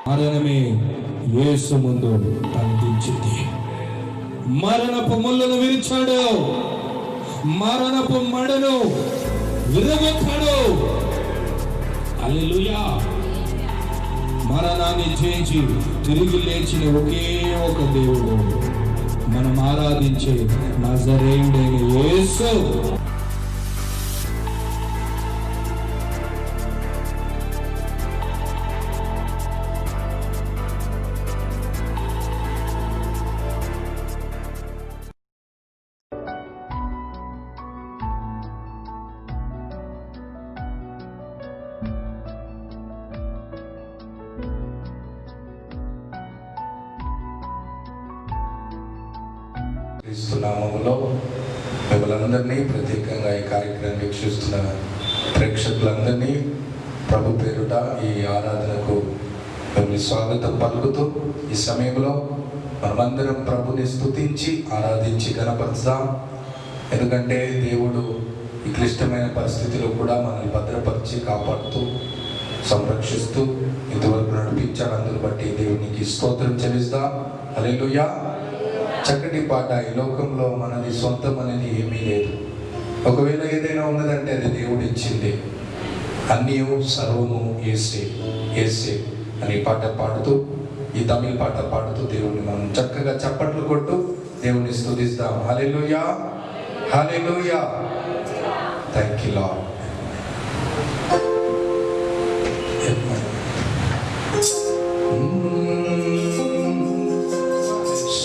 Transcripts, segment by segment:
మరణమే యేసు ముందు అందించింది. మరణపు ముళ్ళను విరిచాడు, మరణపు మడను విరగొట్టాడు. హల్లెలూయా. మరణాన్ని జయించి తిరిగి లేచిన ఒకే ఒక దేవుడు మనం ఆరాధించే నజరేయుడైన యేసు. క్రీస్తు నామములో మిమ్మల్ని ప్రత్యేకంగా ఈ కార్యక్రమం వీక్షిస్తున్న ప్రేక్షకులందరినీ ప్రభు పేరుట ఈ ఆరాధనకు మిమ్మల్ని స్వాగతం పలుకుతూ, ఈ సమయంలో మనమందరం ప్రభుని స్తుతించి ఆరాధించి గణపరుస్తాం. ఎందుకంటే దేవుడు ఈ క్లిష్టమైన పరిస్థితిలో కూడా మనల్ని భద్రపరిచి కాపాడుతూ సంరక్షిస్తూ ఇంతవరకు నడిపించాడు. అందుని బట్టి దేవునికి స్తోత్రం చెల్లిస్తాం. హల్లెలూయా. చక్కటి పాట. ఈ లోకంలో మనది సొంతం అనేది ఏమీ లేదు. ఒకవేళ ఏదైనా ఉన్నదంటే అది దేవుడు ఇచ్చింది. అన్నీ సర్వము యేసే యేసే అని పాట పాడుతూ, ఈ తమిళ పాట పాడుతూ దేవుడిని మనం చక్కగా చప్పట్లు కొట్టు దేవుని స్తుతిస్తాం. Hallelujah, hallelujah. Thank you Lord.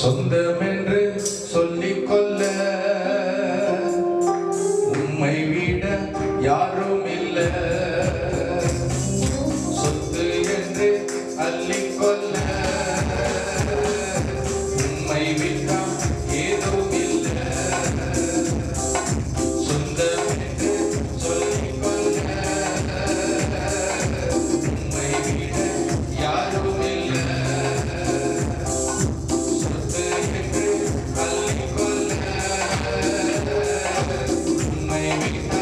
சொந்தமென்று சொல்லிக்கொள்ள உம்மை விட யாரும் இல்லை. சொத்து என்று அள்ளிக்கொள்ள உம்மை விட ஏதும் இல்லை. சொந்தமென்று சொல்லிக்கொள்ள உம்மை விட யாரும் இல்லை. Maybe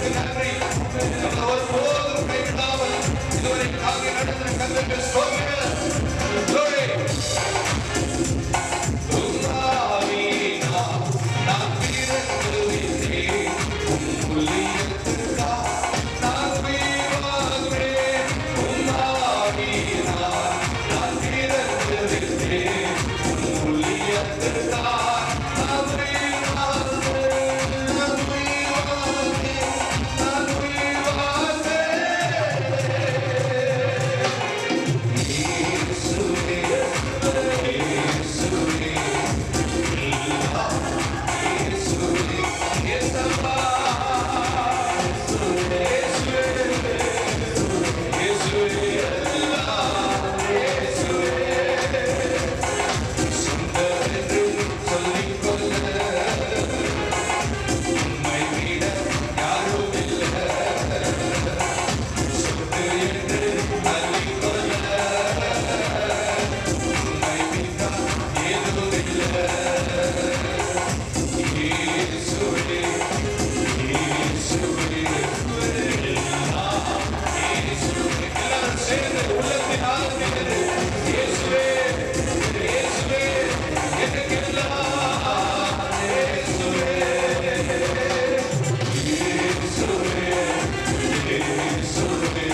கிருபைகளுக்கு நன்றி. நம்மை ஒருபோதும் கைவிடாமல் இதுவரை தாங்கி நடத்தின கர்த்தருக்கு ஸ்தோத்திரம். Glory. நான் பிறந்திருந்தேன் ஊழியத்திற்காக. நான் உயிர்வாழ்வேன் உம்மாவினால். நான் பிறந்திருந்தேன் ஊழியத்திற்காக. நான் உயிர்வாழ்வேன், நான் உயிர்வாழ்வேன், நான் உயிர்வாழ்வேன். இயேசுவே, இயேசுவே, இயேசுவே, இயேசப்பா. இயேசுவே, எல்லாம் இயேசுவே. சொந்தமென்று சொல்லிக்கொள்ள உம்மை விட யாரும் இல்லை. சொத்து என்று அள்ளிக்கொள்ள உம்மை விட ஏதும் இல்லை. இயேசுவே, இயேசுவே, எல்லாம் இயேசுவே. எல்லாரும் சேர்ந்து உள்ளத்தின் ஆழத்திலிருந்து இயேசுவே, இயேசுவே, எனக்கெல்லாம் இயேசுவே. இயேசுவே, இயேசுவே,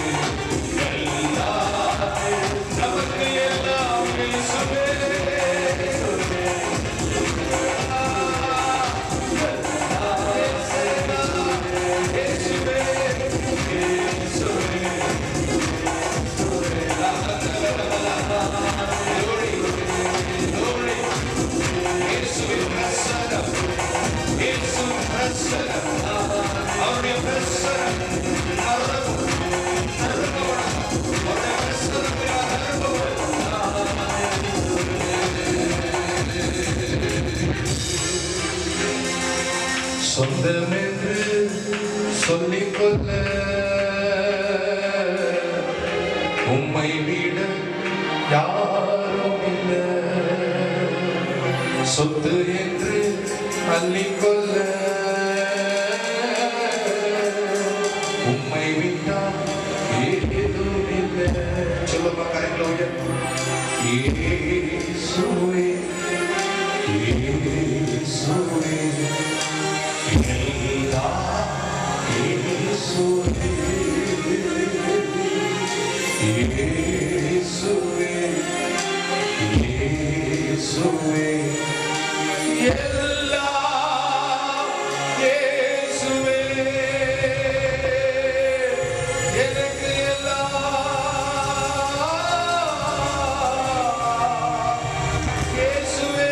எல்லாம் நமக்கு எல்லாம் இயேசுவே. அவருடைய பிரசன்னம் சொந்தமென்று சொல்லிக்கொள்ள உம்மை விட யாரும் இல்லை. சொத்து என்று அள்ளிக்கொள்ள உம்மை விட்டால் ஏதும் இல்லை. சொல்லுமா கரைங்களோ? இயேசுவே, இயேசுவே, எல்லாம் இயேசுவே. இயேசுவே, இயேசுவே, எல்லாம் இயேசுவே. எனக்கு எல்லாம் இயேசுவே.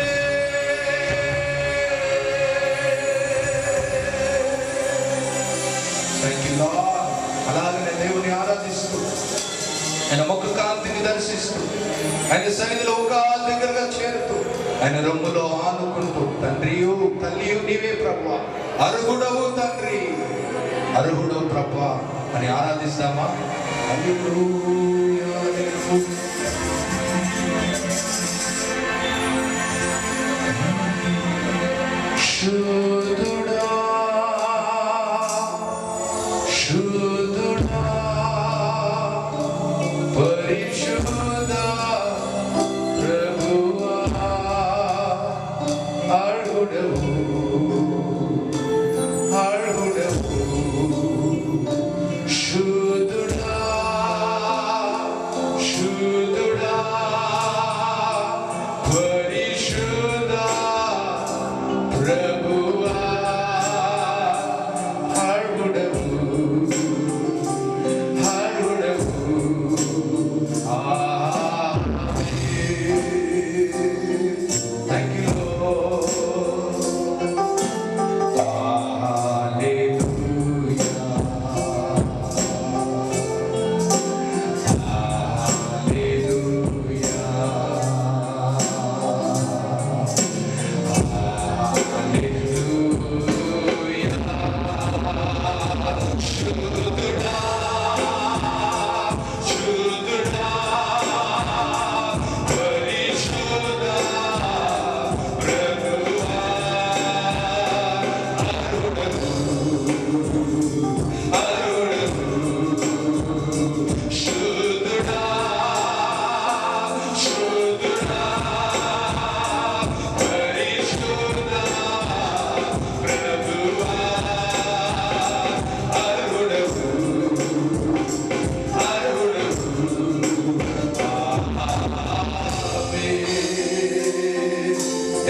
Thank you, Lord. అలాగనే దేవుని ఆరాధిస్తూ ఆయన ముఖ కాంతిని దర్శిస్తూ ఆయన సన్నిధిలో ఒక దగ్గరగా చేరుతూ ఆయన రొమ్ములో ఆనుకుంటూ తండ్రియు తల్లియు నీవే ప్రభువా, అర్హుడవు తండ్రి, అర్హుడవు ప్రభువా అని ఆరాధిస్తామా? హల్లెలూయా, హల్లెలూయా. శుద్ధుడా, శుద్ధుడా, పరిశుద్ధ ప్రభువా, అర్హుడవు, అర్హుడవు. శుద్ధుడా, శుద్ధుడా, పరిశుద్ధ ప్రభువా, అర్హుడవు, అర్హుడవు. Thank you, Lord. Hallelujah.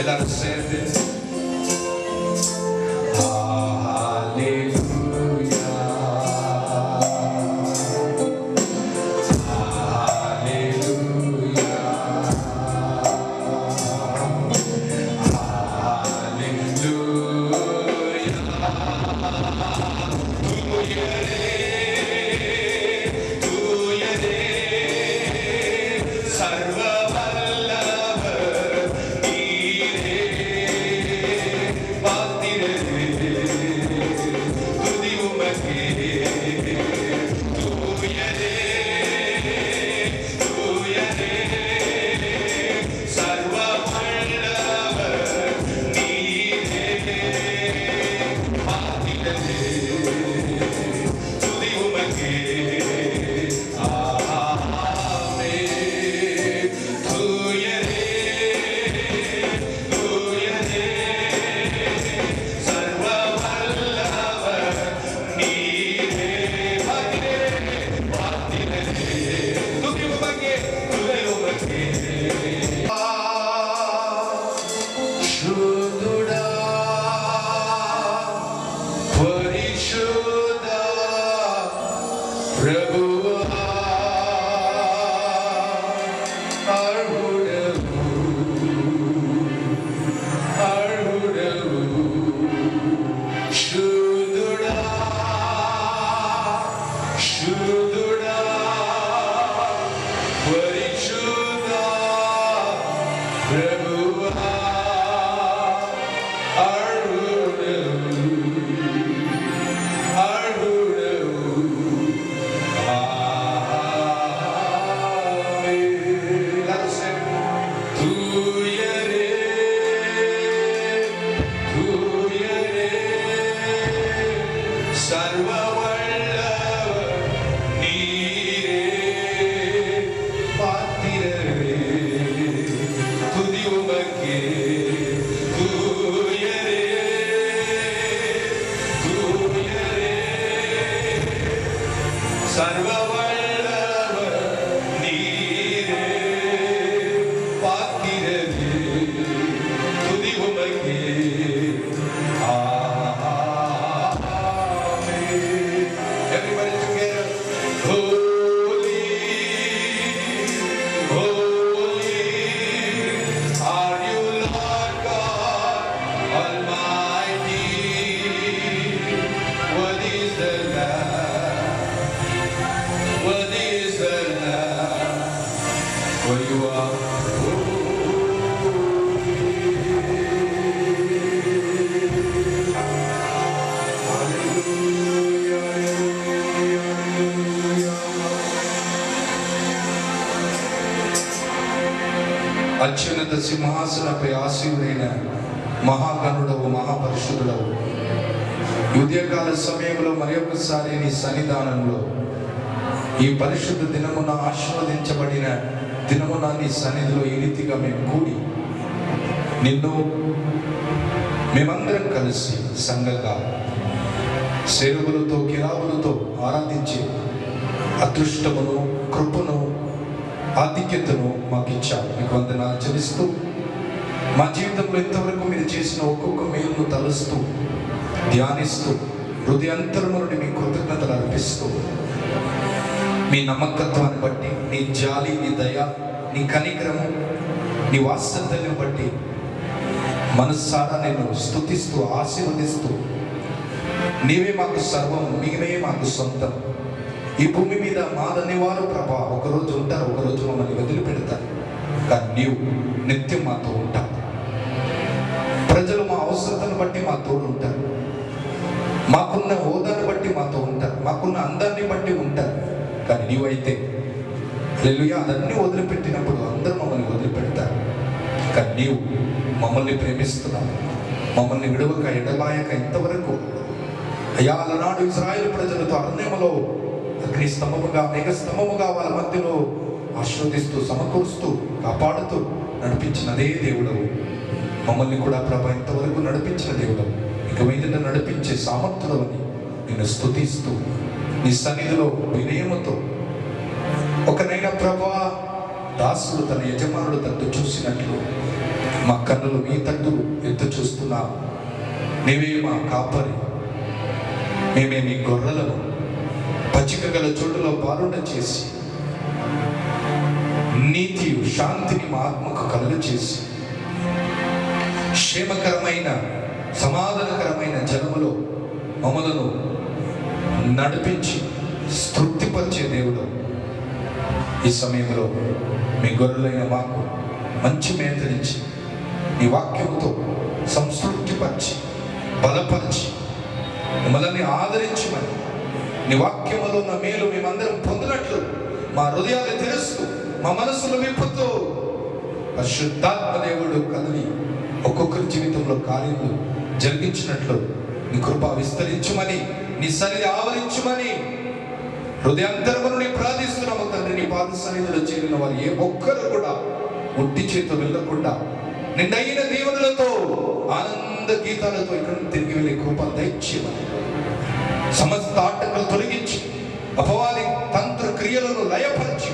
ಎಲ್ಲರೂ ಸೇರಿ అత్యున్నత సింహాసనపై ఆసీనుడైన మహాగణుడవు, మహాపరిశుద్ధుడవు, ఉదయకాల సమయంలో మరి ఒకసారి నీ సన్నిధానంలో ఈ పరిశుద్ధ దినమున ఆశీర్వదించబడిన దినమున నీ సన్నిధిలో ఈ రీతిగా మేము కూడి నిన్ను మేమందరం కలిసి సంఘంగా శరువులతో కిరావులతో ఆరాధించి అదృష్టమును, కృపను, ఆధిక్యతను మాకు ఇచ్చావు. మీకు వందనాలు చెల్లిస్తూ మా జీవితంలో ఇంతవరకు మీరు చేసిన ఒక్కొక్క మేలును తలుస్తూ ధ్యానిస్తూ హృదయాంతరము నుండి మీ కృతజ్ఞతలు అర్పిస్తూ మీ నమ్మకత్వాన్ని బట్టి, నీ జాలి, నీ దయ, నీ కనికరము, నీ వాత్సల్యాన్ని బట్టి మనస్సారా నేను స్తుతిస్తూ ఆశీర్వదిస్తూ నీవే మాకు సర్వం, నీవే మాకు సొంతం. ఈ భూమి మీద మాదనేవారు ప్రభా ఒకరోజు ఉంటారు, ఒకరోజు మమ్మల్ని వదిలిపెడతారు, కానీ నీవు నిత్యం మాతో ఉంటావు. ప్రజలు మా అవసరతను బట్టి మా తోడు ఉంటారు, మాకున్న హోదాను బట్టి మాతో ఉంటారు, మాకున్న అందాన్ని బట్టి ఉంటారు, కానీ నీవైతే హల్లెలూయా అదన్నీ వదిలిపెట్టినప్పుడు అందరూ మమ్మల్ని వదిలిపెడతారు. కానీ నీవు మమ్మల్ని ప్రేమిస్తున్నావు, మమ్మల్ని విడవక ఎడబాయక ఇంతవరకు. అయ్యా, అలనాడు ఇశ్రాయేలు ప్రజలతో అరణ్యములో అగ్ని స్తంభముగా, మేఘ స్తంభముగా వాళ్ళ మధ్యలో ఆశీర్వదిస్తూ, సమకూరుస్తూ, కాపాడుతూ నడిపించిన అదే దేవుడవు మమ్మల్ని కూడా ప్రభా ఇంతవరకు నడిపించిన దేవుడవు. ఇక మీదట నడిపించే సామర్థ్యుడవని నేను స్తుతిస్తూ నీ సన్నిధిలో వినయముతో ఒకనైనా ప్రభా దాసుడు తన యజమానుడు తనతో చూసినట్లు మా కన్నులు మీ తట్టు ఎత్తు చూస్తున్నాం. నీవే మా కాపరి, మేమే నీ గొర్రెలను పచ్చిక గల చోటులో పాలుండ చేసి నీతి శాంతిని మా ఆత్మకు కలుగ చేసి క్షేమకరమైన సమాధానకరమైన జనములో మమ్మలను నడిపించి తృప్తిపరిచే దేవుడు, ఈ సమయంలో మీ గొర్రెలైన మాకు మంచి మేతనిచ్చి నీ వాక్యముతో సంతృప్తిపరిచి బలపరిచి మమ్మల్ని ఆదరించమని, నీ వాక్యములో ఉన్న మేలు మేమందరం పొందినట్లు మా హృదయాలు తెరుస్తూ మా మనసులు విప్పుతూ పరిశుద్ధాత్మ దేవుడు కదిలి ఒక్కొక్కరి జీవితంలో కార్యములు జరిగించినట్లు నీ కృప విస్తరించుమని, నీ సన్నిధి ఆవరించుమని హృదయాంతరమును ప్రార్థిస్తున్నాము తండ్రి. నీ పాద సన్నిధిలో చేరిన వారు ఏ ఒక్కరు కూడా ఒట్టి చేతితో వెళ్ళకుండా నిండైన దీవెనలతో ఆనంద గీతాలతో ఇక్కడ తిరిగి వెళ్ళే కృప దయచేయమని, సమస్త ఆటంకాలు తొలగించి అపవాది తంత్ర క్రియలను లయపరిచి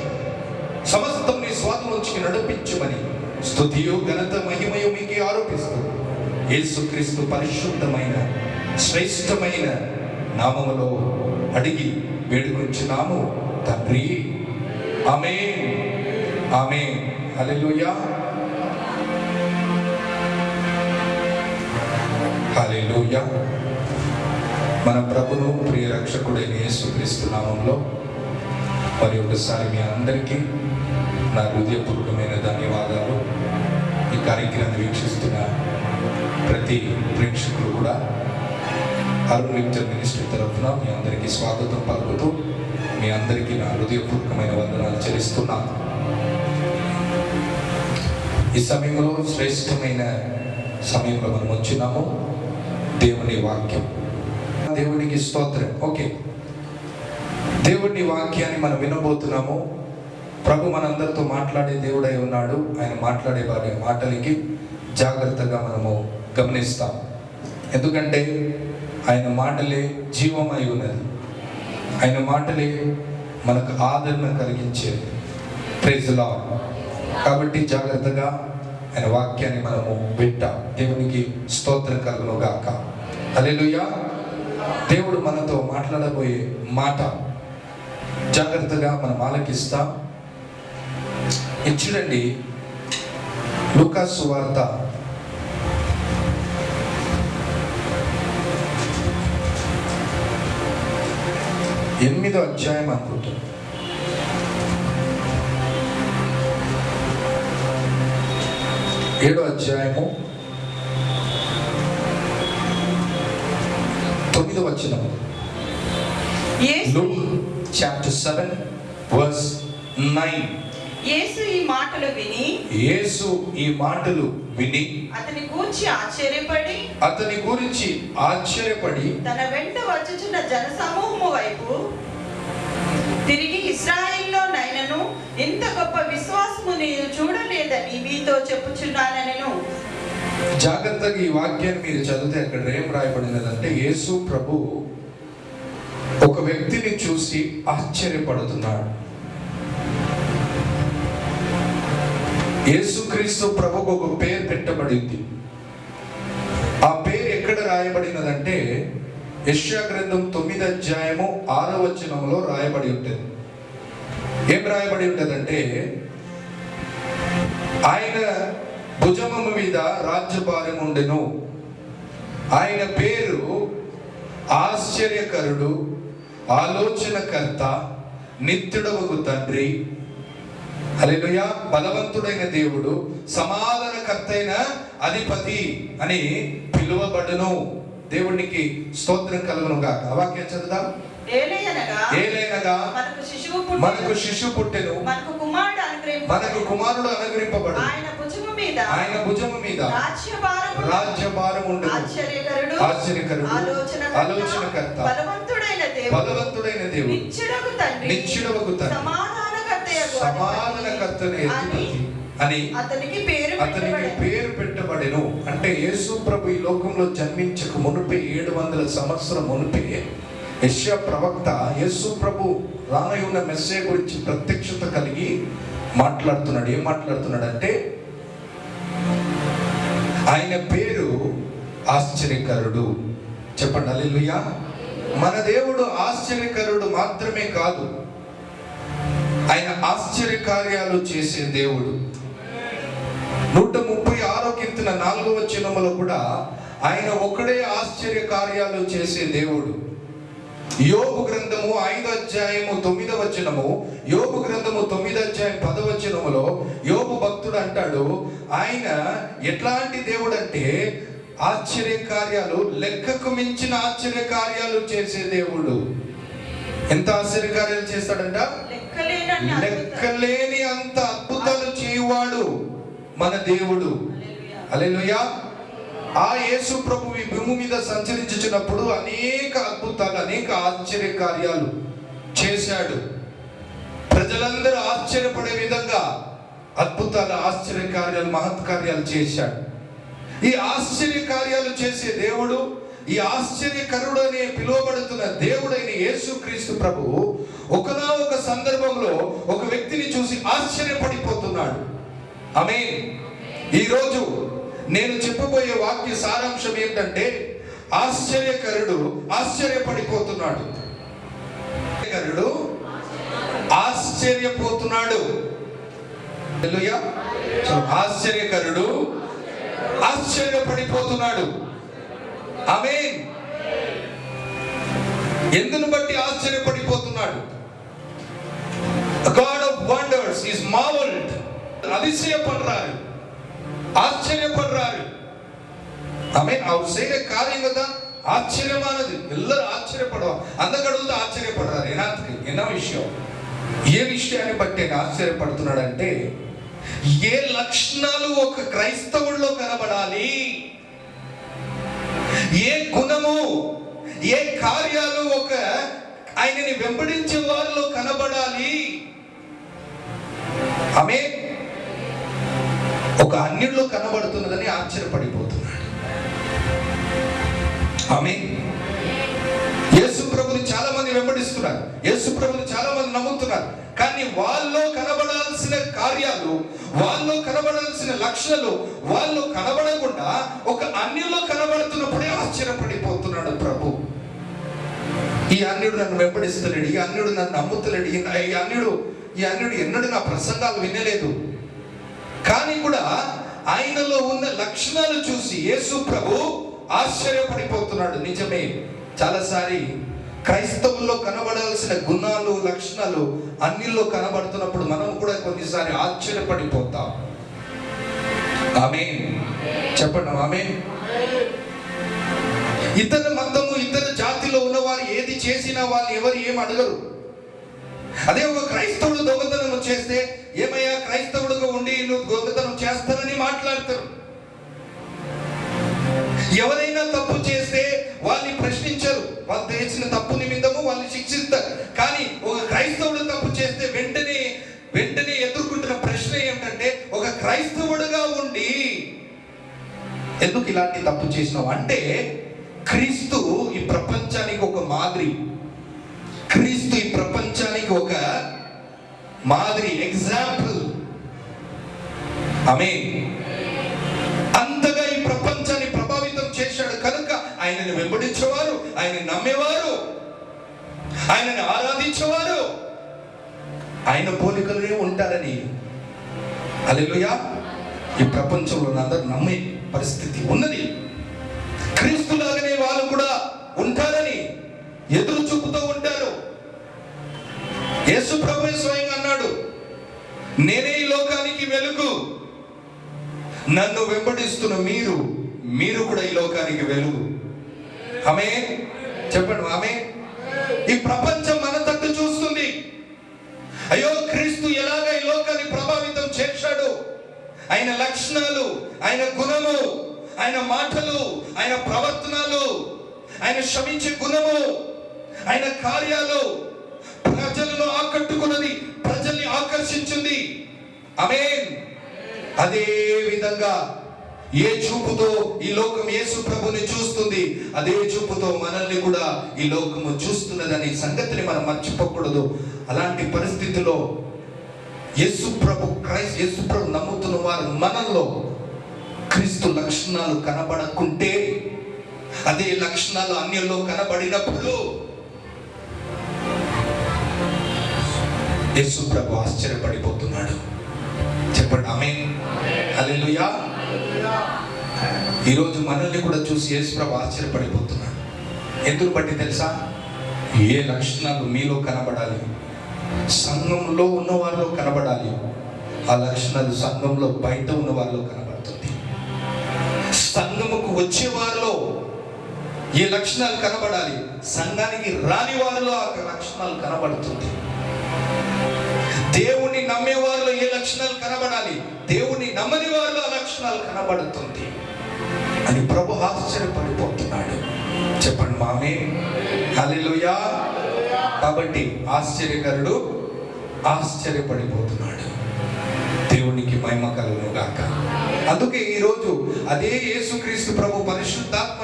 సమస్తం నీ స్వాతంలోంచి నడిపించమని స్తుతియు ఘనత మహిమయు మీకే ఆరోపిస్తూ యేసుక్రీస్తు పరిశుద్ధమైన శ్రేష్టమైన నామములో అడిగి వేడుకొంచున్నాము తండ్రి. ఆమేన్, ఆమేన్, హల్లెలూయా, హల్లెలూయా. మన ప్రభును ప్రియ రక్షకుడైన యేసుక్రీస్తు నామంలో మరి ఒకసారి మీ అందరికీ నా హృదయపూర్వకమైన ధన్యవాదాలు. ఈ కార్యక్రమాన్ని వీక్షిస్తున్న ప్రతి ప్రేక్షకులు కూడా అరుణ్ లింక్టర్ మినిస్ట్రీ తరఫున మీ అందరికీ స్వాగతం పలుకుతూ మీ అందరికీ నా హృదయపూర్వకమైన వందనాలు చెల్లిస్తున్నాను. ఈ సమయంలో శ్రేష్టమైన సమయంలో మనం వచ్చినాము. దేవుని వాక్యం, దేవునికి స్తోత్రం. ఓకే, దేవుని వాక్యాన్ని మనం వినబోతున్నాము. ప్రభు మనందరితో మాట్లాడే దేవుడై ఉన్నాడు. ఆయన మాట్లాడే వారి మాటలకి జాగ్రత్తగా మనము గమనిస్తాం. ఎందుకంటే ఆయన మాటలే జీవమై ఉన్నది. ఆయన మాటలే మనకు ఆదరణ కలిగించేది. Praise the Lord. కాబట్టి జాగ్రత్తగా ఆయన వాక్యాన్ని మనము వింటాం. దేవునికి స్తోత్రం కలుగును గాక. హల్లెలూయా. దేవుడు మనతో మాట్లాడబోయే మాట జాగ్రత్తగా మనం ఆలకిస్తాం. చూడండి, లూకా సువార్త 8వ అధ్యాయం అనుకుంటాను. 7వ అధ్యాయము 9వ వచనం. Luke chapter 7 verse 9. యేసు ఈ మాటలు విని అతని గూర్చి ఆశ్చర్యపడి తన వెంట వచ్చుచున్న జనసమూహము వైపు తిరిగి, ఇశ్రాయేలులో నైనను ఇంత గొప్ప విశ్వాసము నేను చూడలేదని మీతో చెప్పుచున్నానెను. జాగ్రత్తగా ఈ వాక్యాన్ని మీరు చదివితే అక్కడ ఏం రాయబడినదంటే, యేసు ప్రభు ఒక వ్యక్తిని చూసి ఆశ్చర్యపడుతున్నాడు. యేసుక్రీస్తు ప్రభుకు ఒక పేరు పెట్టబడింది. ఆ పేరు ఎక్కడ రాయబడినదంటే యెషయా గ్రంథం 9వ అధ్యాయము 6వ వచనంలో రాయబడి ఉంటుంది. ఏం రాయబడి ఉంటుందంటే, ఆయన భుజము మీద రాజ్యభారం ఉండెను, ఆయన పేరు ఆశ్చర్యకరుడు, ఆలోచనకర్త, నిత్యుడవగు తండ్రి, హల్లెలూయా, బలవంతుడైన దేవుడు, సమాధానకర్తైన అధిపతి అని పిలువబడును. దేవునికి స్తోత్రం కలుగును గాక. ఆ వాక్యం చదువుదాం. ఏలైనగా మనకు శిశువు పుట్టెను, మనకు కుమారుడు అనుగ్రహింపబడు, ఆయన భుజము మీద రాజ్యభారం ఉండెను, ఆశ్చర్యకరుడు, ఆలోచనకర్త, బలవంతుడైన దేవుడు, నిత్యుడవగు తండ్రి, సమాధానకర్తనే అని అతనికి పేరు పెట్టబడెను. అంటే యేసు ప్రభు ఈ లోకంలో జన్మించక మునుపే 700 సంవత్సరం మునుపే యెషయా ప్రవక్త యేసు ప్రభు రానయ్యున్న మెస్సే గురించి ప్రత్యక్షత కలిగి మాట్లాడుతున్నాడు. ఏం మాట్లాడుతున్నాడు అంటే, ఆయన పేరు ఆశ్చర్యకరుడు. చెప్పండి హల్లెలూయా. మన దేవుడు ఆశ్చర్యకరుడు మాత్రమే కాదు, ఆయన ఆశ్చర్య కార్యాలు చేసే దేవుడు. 136వ కీర్తన 4వ వచనములో కూడా ఆయన ఒక్కడే ఆశ్చర్య కార్యాలు చేసే దేవుడు. యోబు గ్రంథము 5వ అధ్యాయము 9వ వచనము, యోబు గ్రంథము 9వ అధ్యాయం 10వ వచనములో యోబు భక్తుడు అంటాడు, ఆయన ఎట్లాంటి దేవుడు అంటే ఆశ్చర్య కార్యాలు, లెక్కకు మించిన ఆశ్చర్య కార్యాలు చేసే దేవుడు. ఎంత ఆశ్చర్య కార్యాలు చేస్తాడంట? లెక్కలేని అంత అద్భుతాలు చేయవాడు మన దేవుడు. హల్లెలూయా. ఆ యేసు ప్రభు ఈ భూమి మీద సంచరించుచున్నప్పుడు అనేక అద్భుతాలు, అనేక ఆశ్చర్య కార్యాలు చేశాడు. ప్రజలందరూ ఆశ్చర్యపడే విధంగా అద్భుతాలు, ఆశ్చర్య కార్యాలు, మహత్కార్యాలు చేశాడు. ఈ ఆశ్చర్య కార్యాలు చేసే దేవుడు, ఈ ఆశ్చర్యకరుడు అనే పిలువబడుతున్న దేవుడైన యేసుక్రీస్తు ప్రభు ఒకనా ఒక సందర్భంలో ఒక వ్యక్తిని చూసి ఆశ్చర్యపడిపోతున్నాడు. ఆమేన్. ఈరోజు నేను చెప్పబోయే వాక్య సారాంశం ఏంటంటే, ఆశ్చర్యకరుడు ఆశ్చర్యపడిపోతున్నాడు. ఆశ్చర్యకరుడు ఆశ్చర్యపోతున్నాడు. హల్లెలూయా. ఆశ్చర్యకరుడు ఆశ్చర్యపడిపోతున్నాడు. ఆమేన్. ఎందును బట్టి ఆశ్చర్యపడిపోతున్నాడు? God of wonders is marveled. அதிசயப்படுறாரு, ஆச்சரியப்படுறாரு. ஆமென். அவர் செய்யற காரியம் தான் ஆச்சரியமானது. எல்லாரும் ఆశ్చర్యపడవా, అందగడుగుతూ ఆశ్చర్యపడறாரு. என்ன விஷயம்? ఏ విషయాన్ని బట్టి ఆయన ఆశ్చర్యపడుతున్నాడంటే, ఏ లక్షణాలు ఒక క్రైస్తవుల్లో కనబడాలి, ఏ గుణము, ఏ కార్యాలు ఒక ఆయనని వెంబడించే వారిలో కనబడాలి. ఆమేన్. ఒక అన్యుల్లో కనబడుతున్నదని ఆశ్చర్యపడిపోతున్నాడు. ఆమేన్. యేసు ప్రభుని చాలా మంది వెంబడిస్తున్నారు, యేసు ప్రభుని చాలా మంది నమ్ముతున్నారు. కానీ వాళ్ళలో కనబడాల్సిన కార్యాలు, వాళ్ళలో కనబడాల్సిన లక్షణాలు వాళ్ళు కనబడకుండా ఒక అన్యుల్లో కనబడుతున్నప్పుడే ఆశ్చర్యపడిపోతున్నాడు ప్రభు. ఈ అన్యుడు నన్ను వెంబడిస్తలేడు, ఈ అన్యుడు నన్ను నమ్ముతలేడు, ఈ అన్యుడు ఎన్నడూ నా ప్రసంగాలు వినలేదు. కానీ కూడా ఆయనలో ఉన్న లక్షణాలు చూసి యేసు ప్రభు ఆశ్చర్యపడిపోతున్నాడు. నిజమే, చాలాసారి క్రైస్తవుల్లో కనబడాల్సిన గుణాలు, లక్షణాలు అన్నిల్లో కనబడుతున్నప్పుడు మనం కూడా కొన్నిసారి ఆశ్చర్యపడిపోతాం. ఆమేన్. చెప్పండి ఆమేన్. ఇతర మతము, ఇతర జాతిలో ఉన్నవారు ఏది చేసినా వాళ్ళు ఎవరు ఏం అడగరు. అదే ఒక క్రైస్తవుడు దొంగతనం చేస్తే, ఏమయ్యా క్రైస్తవుడుగా ఉండి నువ్వు దొంగతనం చేస్తానని మాట్లాడతారు. ఎవరైనా తప్పు చేస్తే వాళ్ళని ప్రశ్నించరు, వాళ్ళు చేసిన తప్పు నిమిత్తము వాళ్ళని శిక్షిస్తారు. కానీ ఒక క్రైస్తవుడు తప్పు చేస్తే వెంటనే ఎదుర్కొంటున్న ప్రశ్న ఏమిటంటే, ఒక క్రైస్తవుడుగా ఉండి ఎందుకు ఇలాంటి తప్పు చేసినావు అంటే, క్రీస్తు ఈ ప్రపంచానికి ఒక మాదిరి, క్రీస్తు ఈ ప్రపంచానికి ఒక మాదిరి, ఎగ్జాంపుల్. ఆమేన్. అంతగా ఈ ప్రపంచాన్ని ప్రభావితం చేశాడు కనుక ఆయనను వెంబడించేవారు, ఆయన నమ్మేవారు, ఆయనను ఆరాధించేవారు ఆయన పోలికలనే ఉంటారని, హల్లెలూయా, ఈ ప్రపంచంలో అందరూ నమ్మే పరిస్థితి ఉన్నది. క్రీస్తులాగానే వాళ్ళు కూడా ఉంటారని ఎదురు చూపుతూ ఉంటారు. యేసు ప్రభువే స్వయంగా అన్నాడు, నేనే ఈ లోకానికి వెలుగు, నన్ను వెంబడిస్తున్న మీరు కూడా ఈ లోకానికి వెలుగు. ఆమేన్. చెప్పండి ఆమేన్. ఈ ప్రపంచం మన తట్టు చూస్తుంది. అయ్యో, క్రీస్తు ఎలాగ ఈ లోకాన్ని ప్రభావితం చేశాడు, ఆయన లక్షణాలు, ఆయన గుణము, ఆయన మాటలు, ఆయన ప్రవర్తనలు, ఆయన క్షమించే గుణము, ఆయన కార్యాలు ప్రజలను ఆకట్టుకున్నది, ప్రజల్ని ఆకర్షించింది. ఆమేన్. అదే విధంగా ఏ చూపుతో ఈ లోకం యేసు ప్రభుని చూస్తుంది, అదే చూపుతో మనల్ని కూడా ఈ లోకము చూస్తున్నదని సంగతిని మనం మర్చిపోకూడదు. అలాంటి పరిస్థితిలో యేసు ప్రభు నమ్ముతున్న వారు మనల్లో క్రీస్తు లక్షణాలు కనబడకుంటే, అదే లక్షణాలు అన్యుల్లో కనబడినప్పుడు యేసు ప్రభు ఆశ్చర్యపడిపోతున్నాడు. చెప్పండి ఆమేన్. హల్లెలూయా. ఈరోజు మనల్ని కూడా చూసి యేసు ప్రభు ఆశ్చర్యపడిపోతున్నాడు. ఎందుకు బట్టి తెలుసా? ఏ లక్షణాలు మీలో కనబడాలి, సంఘంలో ఉన్న వారిలో కనబడాలి. ఆ లక్షణాలు సంఘంలో బయట ఉన్న వారిలో కనబడుతుంది. సంఘముకు వచ్చే వారిలో ఏ లక్షణాలు కనబడాలి, సంఘానికి రాని వారిలో ఆ లక్షణాలు కనబడుతుంది. దేవుణ్ణి నమ్మే వారిలో ఏ లక్షణాలు కనబడాలి, దేవుణ్ణి నమ్మని వారిలో ఆ లక్షణాలు కనబడుతుంది అని ప్రభు ఆశ్చర్యపడిపోతున్నాడు. చెప్పండి మామే. హల్లెలూయా. కాబట్టి ఆశ్చర్యకరుడు ఆశ్చర్యపడిపోతున్నాడు. దేవునికి మహిమ కలుగును గాక. అందుకే ఈరోజు అదే యేసుక్రీస్తు ప్రభు పరిశుద్ధాత్మ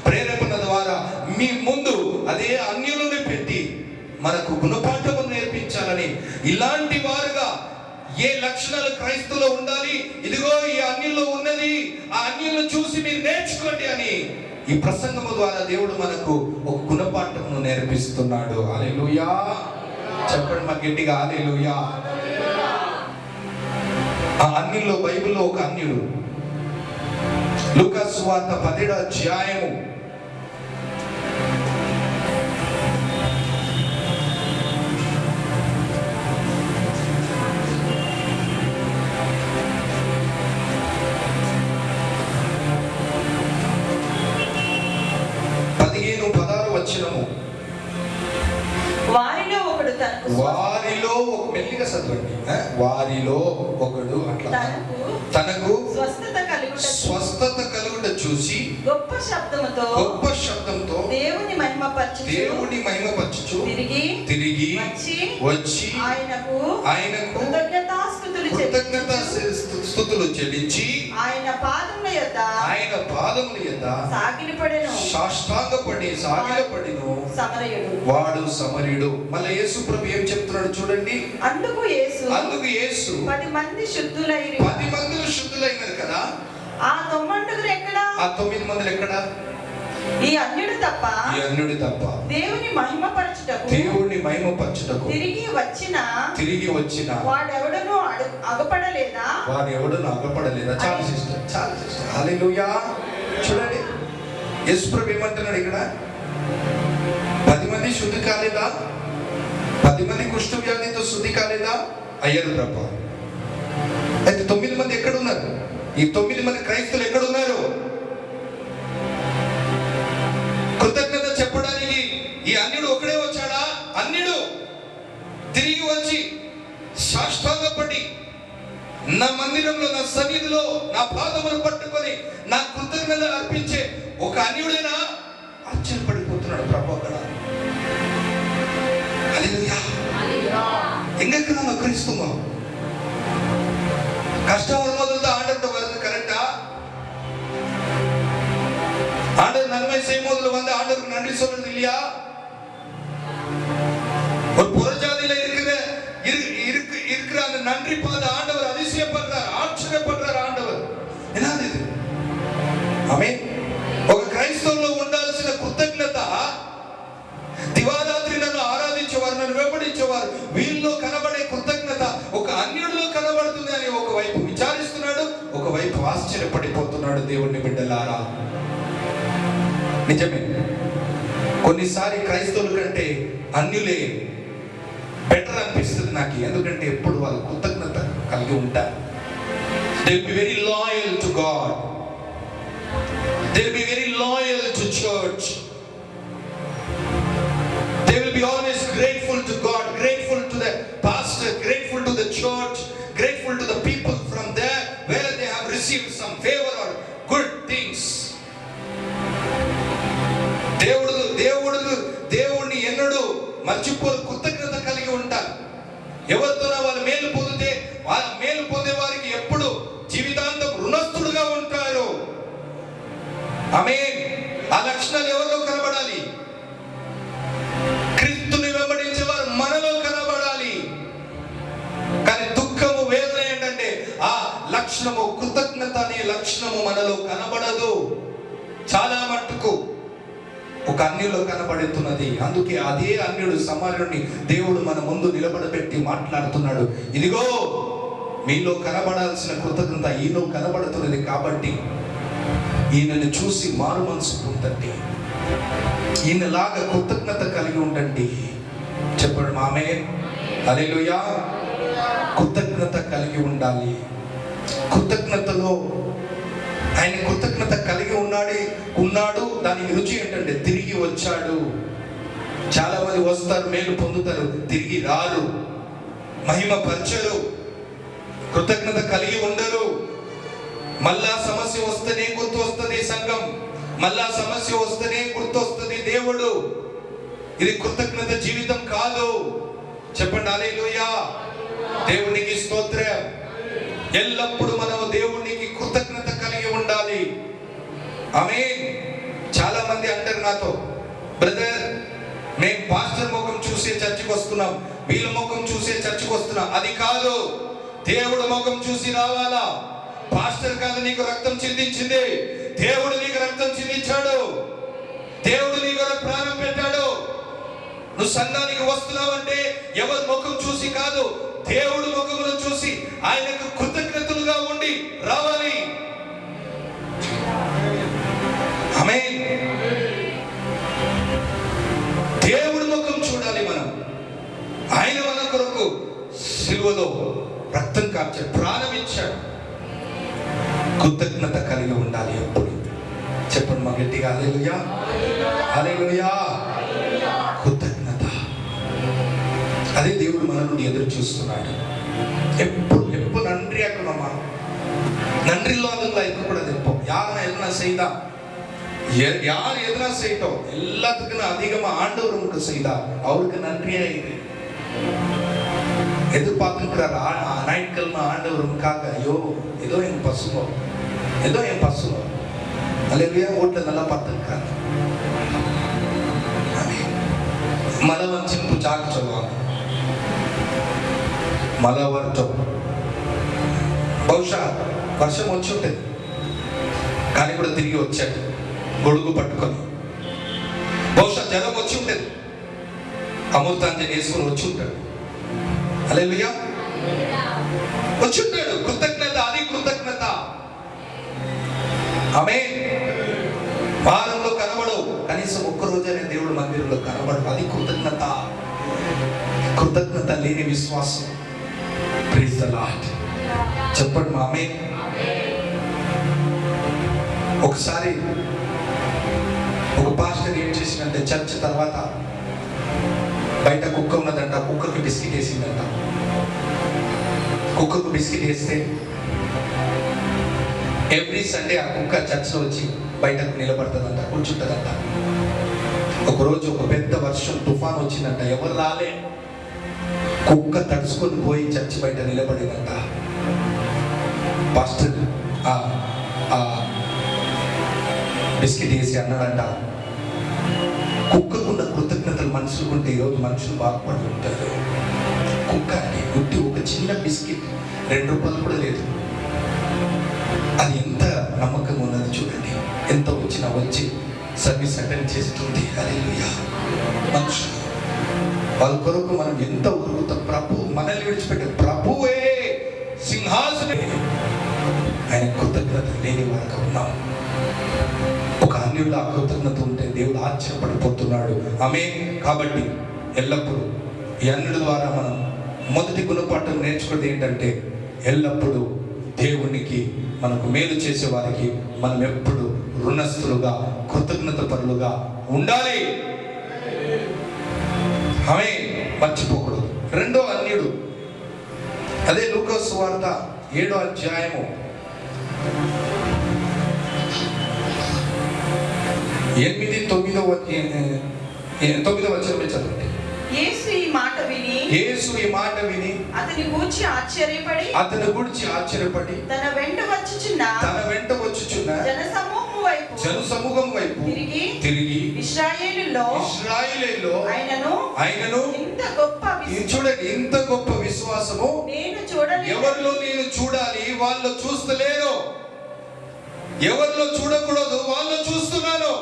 ప్రేరేపణ ద్వారా మీ ముందు అదే అన్యులను పెట్టి మనకు గుణపాఠము నేర్పించాలని, ఇలాంటి వారుగా ఏ లక్షణాలు క్రైస్తవులో ఉండాలి, ఇదిగో ఈ అన్యుల్లో ఉన్నది, ఆ అన్యులను చూసి మీరు నేర్చుకోండి అని ఈ ప్రసంగము ద్వారా దేవుడు మనకు ఒక గుణపాఠమును నేర్పిస్తున్నాడు. హల్లెలూయా. చెప్పండి మా గట్టిగా హల్లెలూయా. ఆ అన్యుల్లో బైబిల్లో ఒక అన్యుడు, లూకా సువార్త 17వ అధ్యాయము 15-16 వచనము. వారిలో ఒకడు మెల్లిగా చదవండి. వారిలో ఒకడు అట్లా తనకు స్వస్థత కలుగుట చూసి గొప్ప శబ్దముతో దేవుని మహిమపరచుచు తిరిగి వచ్చి ఆయనకు కృతజ్ఞతాస్తుతులు చెల్లించి ఆయన పాదముల యొద్ద సాష్టాంగపడి సాగిలపడిను. వాడు సమరయుడు. మళ్ళీ యేసు ప్రభు ఏం చెప్తున్నాడు చూడండి. అందుకు యేసు 10 మంది శుద్ధులైనారు కదా. ఆ 9 ఎక్కడ? ఈ అన్యుడు తప్ప దేవుని మహిమపరచుటకు తిరిగి వచ్చిన వాడెవడను అగపడలేదా? చాలా సిస్టర్. హల్లెలూయా. చూడండి యేసు ప్రభు ఏమంటున్నాడు ఇక్కడ. 10 మంది శుద్ధి కాలేదా? 10 మంది కుష్ఠ వ్యాధితో శుద్ధి కాలేదా? అయ్యారు ప్రభు. అయితే 9 మంది ఎక్కడ ఉన్నారు? ఈ 9 మంది క్రైస్తవులు ఎక్కడ ఉన్నారు? కృతజ్ఞత చెప్పడానికి ఈ అన్యుడు ఒకడే వచ్చాడా? అన్యుడు తిరిగి వచ్చి సాష్టాంగపడి నా మందిరంలో, నా సన్నిధిలో నా పాదములు పట్టుకొని నా కృతజ్ఞత అర్పించే ఒక అన్యుడైనా ఆశ్చర్యపడిపోతున్నాడు ప్రభు అక్కడ. హల్లెలూయా. எங்களுக்கு நாம கிறிஸ்துவோ கஷ்டம் வரும்போது தான் ஆண்டவர்ட்ட வருது. கரெக்டா? ஆண்டவர் நன்மை செய்யும் போது வந்து ஆண்டவருக்கு நன்றி சொல்றது இல்லையா? ஒரு புறஜாதியில இருக்கிற அந்த நன்றி பார்த்து ஆண்டவர் அதிசயப்படுறார், ஆச்சரியப்படுறார் ஆண்டவர். என்னது இது? ఆమేన్. ఒక క్రైస్తవులో ఉండాల్సిన కృతజ్ఞత, దివారాత్రి నన్ను ఆరాధించేవారు, నన్ను వెంబడించేవారు, వీళ్ళలో కనబడే కృతజ్ఞత ఒక అన్యుడిలో కనబడుతుంది అని ఒకవైపు విచారిస్తున్నాడు, ఒకవైపు ఆశ్చర్యపడిపోతున్నాడు. దేవుని బిడ్డలారా, నిజమే కొన్నిసారి క్రైస్తవుల కంటే అన్యులే బెటర్ అనిపిస్తుంది నాకు. ఎందుకంటే ఎప్పుడు వాళ్ళు కృతజ్ఞత కలిగి ఉంటారు. They will be very loyal to God. They will be very loyal to church. They will be always grateful to God, grateful to the pastor, grateful to the church, grateful to the people from there where they have received some favor or good things. దేవుడిని ఎన్నడూ మర్చిపోరు, కృతజ్ఞత కలిగి ఉంటారు. ఎవరితోనో వాళ్ళు మేలు పొందితే వాళ్ళ మేలు పొందే వారికి ఎప్పుడు జీవితాంతం రుణస్థుడుగా ఉంటారు. ఆమేన్. ఆ లక్షణాలు ఎవరిలో కనబడాలి? క్రీస్తుని వెంబడించే వారు మనలో కనబడాలి. కానీ దుఃఖము, వేదన ఏంటంటే ఆ లక్షణము, కృతజ్ఞత అనే లక్షణము మనలో కనబడదు. చాలా మట్టుకు ఒక అన్యులో కనబడుతున్నది. అందుకే అదే అన్యుడు సమార్యుని దేవుడు మన ముందు నిలబడబెట్టి మాట్లాడుతున్నాడు. ఇదిగో మీలో కనబడాల్సిన కృతజ్ఞత ఈయన కనబడుతున్నది కాబట్టి ఈయనను చూసి మారు మనసు పొందండి. ఈయనలాగా కృతజ్ఞత కలిగి ఉండండి. చెప్పండి మామే హల్లెలూయా. కృతజ్ఞత కలిగి ఉండాలి. కృతజ్ఞతలో ఆయన కృతజ్ఞత కలిగి ఉన్నాడు. దానికి రుచి ఏంటంటే తిరిగి వచ్చాడు. చాలా మంది వస్తారు, మేలు పొందుతారు, తిరిగి రారు, మహిమ పరచరు, కృతజ్ఞత కలిగి ఉండరు. మళ్ళా సమస్య వస్తేనే గుర్తు వస్తుంది సంఘం, మళ్ళా సమస్య వస్తేనే గుర్తు వస్తుంది దేవుడు. ఇది కృతజ్ఞత జీవితం కాదు. చెప్పండి హల్లెలూయా. దేవునికి స్తోత్రం. ఎల్లప్పుడూ మనం దేవునికి కృతజ్ఞత కలిగి ఉండాలి. ఆమేన్. చాలా మంది అంటారు నాతో, బ్రదర్ మేము పాస్టర్ ముఖం చూసే చర్చికి వస్తున్నాం, వీళ్ళ ముఖం చూసే చర్చికి వస్తున్నాం. అది కాదు, దేవుడు ముఖం చూసి రావాలా. పాస్టర్ కాదు నీకు రక్తం చిందించింది, దేవుడు నీకు రక్తం చిందించాడు, దేవుడు నీకు ప్రాణం పెట్టాడు. నువ్వు సంఘానికి వస్తున్నావంటే ఎవరి ముఖం చూసి కాదు, దేవుడు ముఖమును చూసి ఆయనకు కృతజ్ఞతలుగా ఉండి రావాలి. ఆమేన్. దేవుడి ముఖం చూడాలి మనం. ఆయన మన కొరకు సిలువలో రక్తం కార్చాడు, ప్రాణం ఇచ్చాడు. కృతజ్ఞత కలిగి ఉండాలి ఎప్పుడు. చెప్పండి మా గట్టిగా హల్లెలూయా, హల్లెలూయా. కృతజ్ఞత, అదే దేవుడు మన నుండి ఎదురు చూస్తున్నాడు. ఎప్పుడు ఎప్పుడు நன்றி ஆக்கணுமா? நன்றி இல்லாதவங்களா இருக்கக்கூடாது. இப்போ யாரை எதுனா செய்தா, யார் எதுனா செய்யட்டும், எல்லாத்துக்கும் அதிகமா ஆண்டவர் நமக்கு செய்தா அவருக்கு நன்றியா இரு. எதிர்பார்த்துக்கிறார் ஞாயிற்றுக்கிழமை ஆண்டவர் நமக்காக, ஐயோ ஏதோ என் பசுங்க, ஏதோ என் பசுங்க அல்லேலூயா வீட்டில் நல்லா பார்த்துருக்காங்க. மழை வந்துச்சுன்னு சாக்கு சொல்லுவாங்க. మళ్ళా వర్షం, బహుశా వర్షం వచ్చి ఉంటుంది కానీ కూడా తిరిగి వచ్చాడు గొడుగు పట్టుకొని. బహుశా జ్వరం వచ్చి ఉంటుంది, అమృతాంజలి వేసుకొని వచ్చి ఉంటాడు. హల్లెలూయా, వచ్చి ఉంటాడు. కృతజ్ఞత, అది కృతజ్ఞత. ఆమేన్. వారంలో కనబడవు, కనీసం ఒక్కరోజైనా దేవుడు మందిరంలో కనబడవు, అది కృతజ్ఞత. కృతజ్ఞత లేని విశ్వాసం. Praise the Lord. చెప్పండి మా ఆమేన్. ఒకసారి ఒక పాస్టర్ ఏం చేసిందంటే, చర్చ్ తర్వాత బయట కుక్క ఉన్నదంట, కుక్కకి బిస్కెట్ వేసిందంట. కుక్కకు బిస్కెట్ వేస్తే ఎవ్రీ సండే ఆ కుక్క చర్చ్లో వచ్చి బయటకు నిలబడుతుందంట, కూర్చుంటుందంట. ఒకరోజు ఒక పెద్ద వర్షం, తుఫాన్ వచ్చిందంట, ఎవరు రాలే. కుక్క తడుచుకొని పోయి చర్చి బయట నిలబడిందంట. పాస్టర్ బిస్కెట్ వేసి అన్నాడంట, కుక్కకున్న కృతజ్ఞతలు మనుషులుకుంటే ఈరోజు మనుషులు బాగుపడి ఉంటారు. కుక్క అంటే గుడ్డి ఒక చిన్న బిస్కెట్, 2 రూపాయలు కూడా లేదు. అది ఎంత నమ్మకంగా ఉన్నది చూడండి. ఎంత వచ్చినా వచ్చి సర్వీస్ అటెండ్ చేస్తుంది. హల్లెలూయా. మనుషులు వాళ్ళ కొరకు మనం ఎంత ఉరుగుతాం. ప్రభు మనల్ని విడిచిపెట్టే ప్రభువే సింహాసనం. ఆయన కృతజ్ఞత లేని వారికి ఉన్నాం. ఒక అన్యుల కృతజ్ఞత ఉంటే దేవుడు ఆశ్చర్యపడిపోతున్నాడు. ఆమేన్. కాబట్టి ఎల్లప్పుడూ ఈ అన్యుల ద్వారా మనం మొదటి గుణపాఠం నేర్చుకునేది ఏంటంటే, ఎల్లప్పుడూ దేవునికి మనకు మేలు చేసే వారికి మనం ఎప్పుడు రుణస్థులుగా, కృతజ్ఞత పరులుగా ఉండాలి. ఆమేన్. మర్చిపోకూడదు. రెండో అన్యుడు, అదే లూకా సువార్త 7వ అధ్యాయము 8, 9వ వచనం చదవండి. యేసు ఈ మాట విని అతని గూర్చి ఆశ్చర్యపడి తన వెంట వచ్చుచున్న జనసమూహం వైపు తిరిగి ఇశ్రాయేలులో ఆయనను చూడండి, ఇంత గొప్ప విశ్వాసము నేను చూడలేదు, ఎవరిలో నేను చూడాలి, వాళ్ళు చూస్తలేరు. ఎవరిలో చూడకూడదు వాళ్ళు చూస్తున్నాను.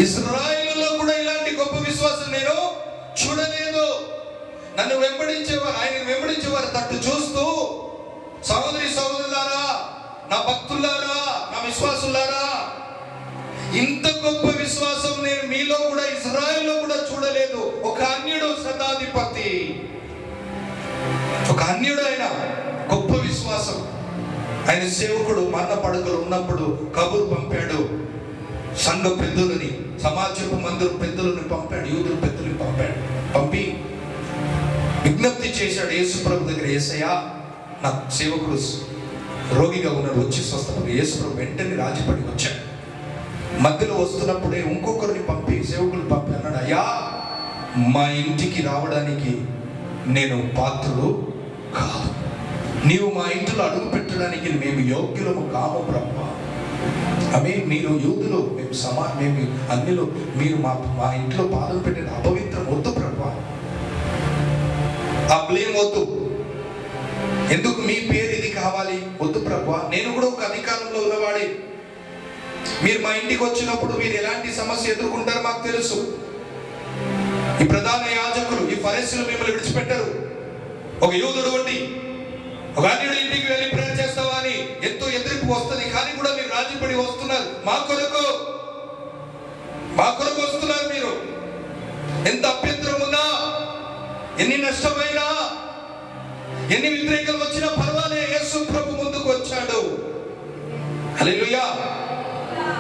ఇశ్రాయేలులో కూడా ఇలాంటి గొప్ప విశ్వాసం నేను చూడలేదు. నన్ను వెంబడించేవారు, ఆయన వెంబడించేవారు తట్టు చూస్తూ, సహోదరి సహోదరులారా, నా భక్తులారా, నా విశ్వాసులారా, ఇంత గొప్ప విశ్వాసం నేను మీలో కూడా ఇశ్రాయేలులో కూడా చూడలేదు. ఒక అన్యుడు శతాధిపతి, ఒక అన్యుడు, ఆయన గొప్ప విశ్వాసం. ఆయన సేవకుడు మరణ పడకలు ఉన్నప్పుడు కబురు పంపాడు, సంఘ పెద్దలని, సమాజపు మందిర పెద్దలను పంపాడు, యూదుల పెద్దలను పంపి విజ్ఞప్తి చేశాడు యేసు ప్రభు దగ్గర, యేసయ్యా నా సేవకుడు రోగిగా ఉన్నాడు, వచ్చి స్వస్థపడి. యేసు ప్రభు వెంటనే రాజపడి వచ్చాడు. మధ్యలో వస్తున్నప్పుడే ఇంకొకరిని పంపి, సేవకులు పంపి అన్నాడు, అయ్యా మా ఇంటికి రావడానికి నేను పాత్రుడు కాదు, నీవు మా ఇంట్లో అడుగు పెట్టడానికి మేము యోగ్యులము కాము బ్రహ్మ. ఆమె మీరు యూదులు, మేము అన్నిలో, మీరు మా ఇంట్లో పాదం పెట్టిన అపవిత్రం వద్దు ప్రభు, ఆ బ్లేమ్ వద్దు, ఎందుకు మీ పేరు ఇది కావాలి, వద్దు ప్రభు. నేను కూడా ఒక అధికారంలో ఉన్నవాడే, మీరు మా ఇంటికి వచ్చినప్పుడు మీరు ఎలాంటి సమస్య ఎదుర్కొంటారో మాకు తెలుసు. ఈ ప్రధాన యాజకులు, ఈ ఫరిసీయులు మిమ్మల్ని విడిచిపెట్టరు. ఒక యూదుడు ఉండి ఒక అన్యుడి ఇంటికి వెళ్ళి ప్రేయర్ చేస్తావా అని ఎంతో ఎదుర్పు వస్తుంది, కానీ కూడా మీరు రాజీపడి వస్తున్నారు. మా కొరకు వస్తున్నారు మీరు. ఎంత అభ్యంతరం ఉన్నా, ఎన్ని నష్టమైనా, ఎన్ని వ్యతిరేకలు వచ్చినా పర్వాలే, యేసు ప్రభు ముందుకు వచ్చాడు. హల్లెలూయా.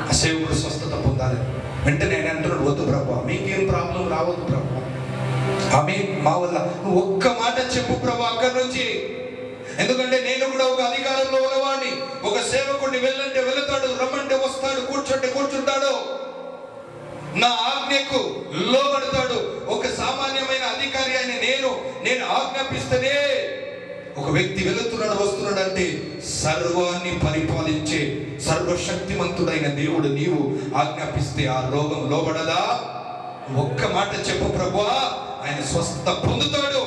ఆ సేవకుడు స్వస్థత పొందాలి. వెంటనే ఆయన అంటున్నాడు, వద్దు ప్రభు, మీకేం ప్రాబ్లం రావద్దు ప్రభు, ఆమె మా వల్ల నువ్వు ఒక్క మాట చెప్పు ప్రభు అక్కడి నుంచి. ఎందుకంటే నేను కూడా ఒక అధికారంలో ఉన్నవాడిని. ఒక సేవకుడిని వెళ్ళంటే వెళతాడు, రమ్మంటే వస్తాడు, కూర్చుంటే కూర్చుంటాడు, నా ఆజ్ఞకు లోబడతాడు. ఒక సామాన్యమైన అధికారి అయిన నేను ఆజ్ఞాపిస్తేనే ఒక వ్యక్తి వెళుతున్నాడు, వస్తున్నాడు అంటే సర్వాన్ని పరిపాలించే సర్వశక్తిమంతుడైన దేవుడు నీవు ఆజ్ఞాపిస్తే ఆ రోగం లోబడదా? ఒక్క మాట చెప్పు ప్రభువా, ఆయన స్వస్థత పొందుతాడు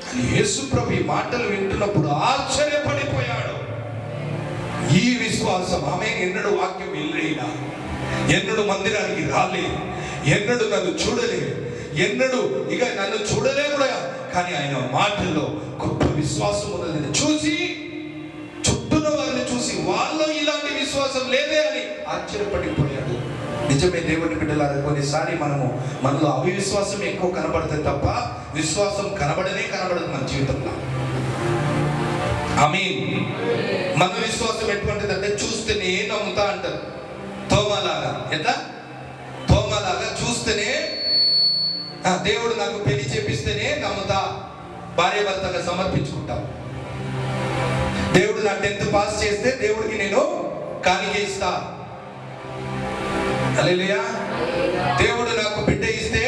అని యేసు ప్రభు ఈ మాటలు వింటున్నప్పుడు ఆశ్చర్యపడిపోయాడు. ఈ విశ్వాసం, ఆమె ఎన్నడూ వాక్యం వెళ్ళేనా, ఎన్నడూ మందిరానికి రాలే, ఎన్నడూ నన్ను చూడలే, ఎన్నడూ ఇక నన్ను చూడలే కూడా, కానీ ఆయన మాటల్లో గొప్ప విశ్వాసం ఉన్నదని చూసి, చుట్టూన వారిని చూసి వాళ్ళలో ఇలాంటి విశ్వాసం లేదే అని ఆశ్చర్యపడిపోయాడు. నిజమే దేవుని బిడ్డలారా, కొన్నిసారి మనలో అవిశ్వాసం ఎక్కువ కనబడుతుంది తప్ప విశ్వాసం కనబడదు మన జీవితంలో. ఆమేన్. మన విశ్వాసం ఎటువంటిది అంటే చూస్తేనే నమ్ముతా అంటారు. తోమాలాగా, ఎట్లా తోమాలాగా చూస్తేనే, దేవుడు నాకు పెళ్లి చేపిస్తేనే నమ్ముతా, భార్య భర్తగా సమర్పించుకుంటా. దేవుడు నా 10th పాస్ చేస్తే దేవుడికి నేను కానుక ఇస్తా. హల్లెలూయా. దేవుడు నాకు బిడ్డ ఇస్తే,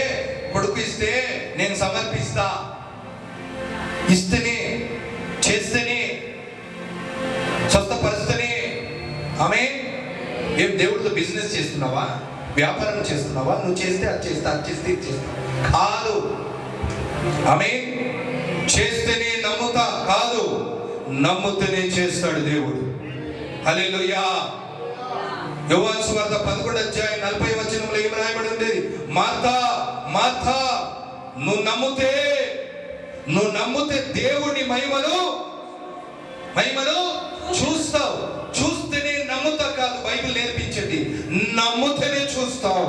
కొడుకు ఇస్తే నేను సమర్పిస్తా. ఇస్తేనే, చేస్తేనే, స్వస్థపరిస్తేనే. ఆమేన్. ఏం దేవుడితో బిజినెస్ చేస్తున్నావా, వ్యాపారం చేస్తున్నావా? నువ్వు చేస్తే అది చేస్తా, అది చేస్తే ఇది చేస్తా కాదు. ఆమేన్. చేస్తేనే నమ్ముతా కాదు, నమ్ముతూనే చేస్తాడు దేవుడు. హల్లెలూయా. యోహాను సువార్త 11:40 ఏం రాయబడి ఉంది? మార్తా మార్తా, నువ్వు నమ్ముతే దేవుని మహిమను చూస్తావు. చూస్తేనే నమ్ముతా కాదు, బైబిల్ నేర్పించేది నమ్ముతేనే చూస్తావు.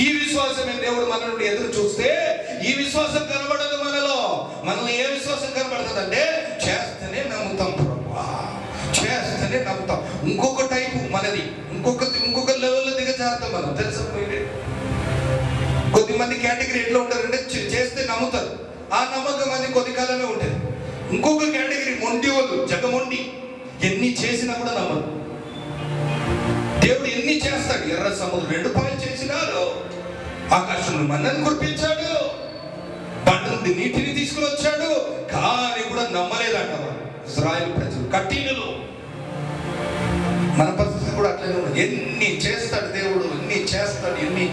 ఈ విశ్వాసమే దేవుడు మన నుండి ఎదురు చూస్తే ఈ విశ్వాసం కనబడదు మనలో ఏ విశ్వాసం కనబడుతుంది అంటే చేస్తేనే నమ్ముతాం ప్రభువా, చేస్తేనే నమ్ముతాం. ఇంకొక టైపు మనది, ఇంకొక లెవెల్లో దిగజారుతాం మనం. తెలుసా, కొద్దిమంది కేటగిరీ ఎట్లా ఉంటారంటే చేస్తే నమ్ముతారు, ఆ నమ్మకం అది కొద్ది కాలమే ఉంటుంది. ఇంకొక కేటగిరీ మొండి వాళ్ళు, జగమొండి, ఎన్ని చేసినా కూడా నమ్మరు. దేవుడు ఎన్ని చేస్తాడు, ఎర్ర సముద్రం 2 పాయలు చేసినాడు, ఆకాశంలో మన్నను కురిపించాడు, బండ నుండి నీటిని తీసుకుని వచ్చాడు, కానీ కూడా నమ్మలేదంట ఇశ్రాయేలు ప్రజలు, కఠినులు. మన పరిస్థితి కూడా అట్లనే ఉంది. ఎన్ని చేస్తాడు దేవుడు, ఎన్ని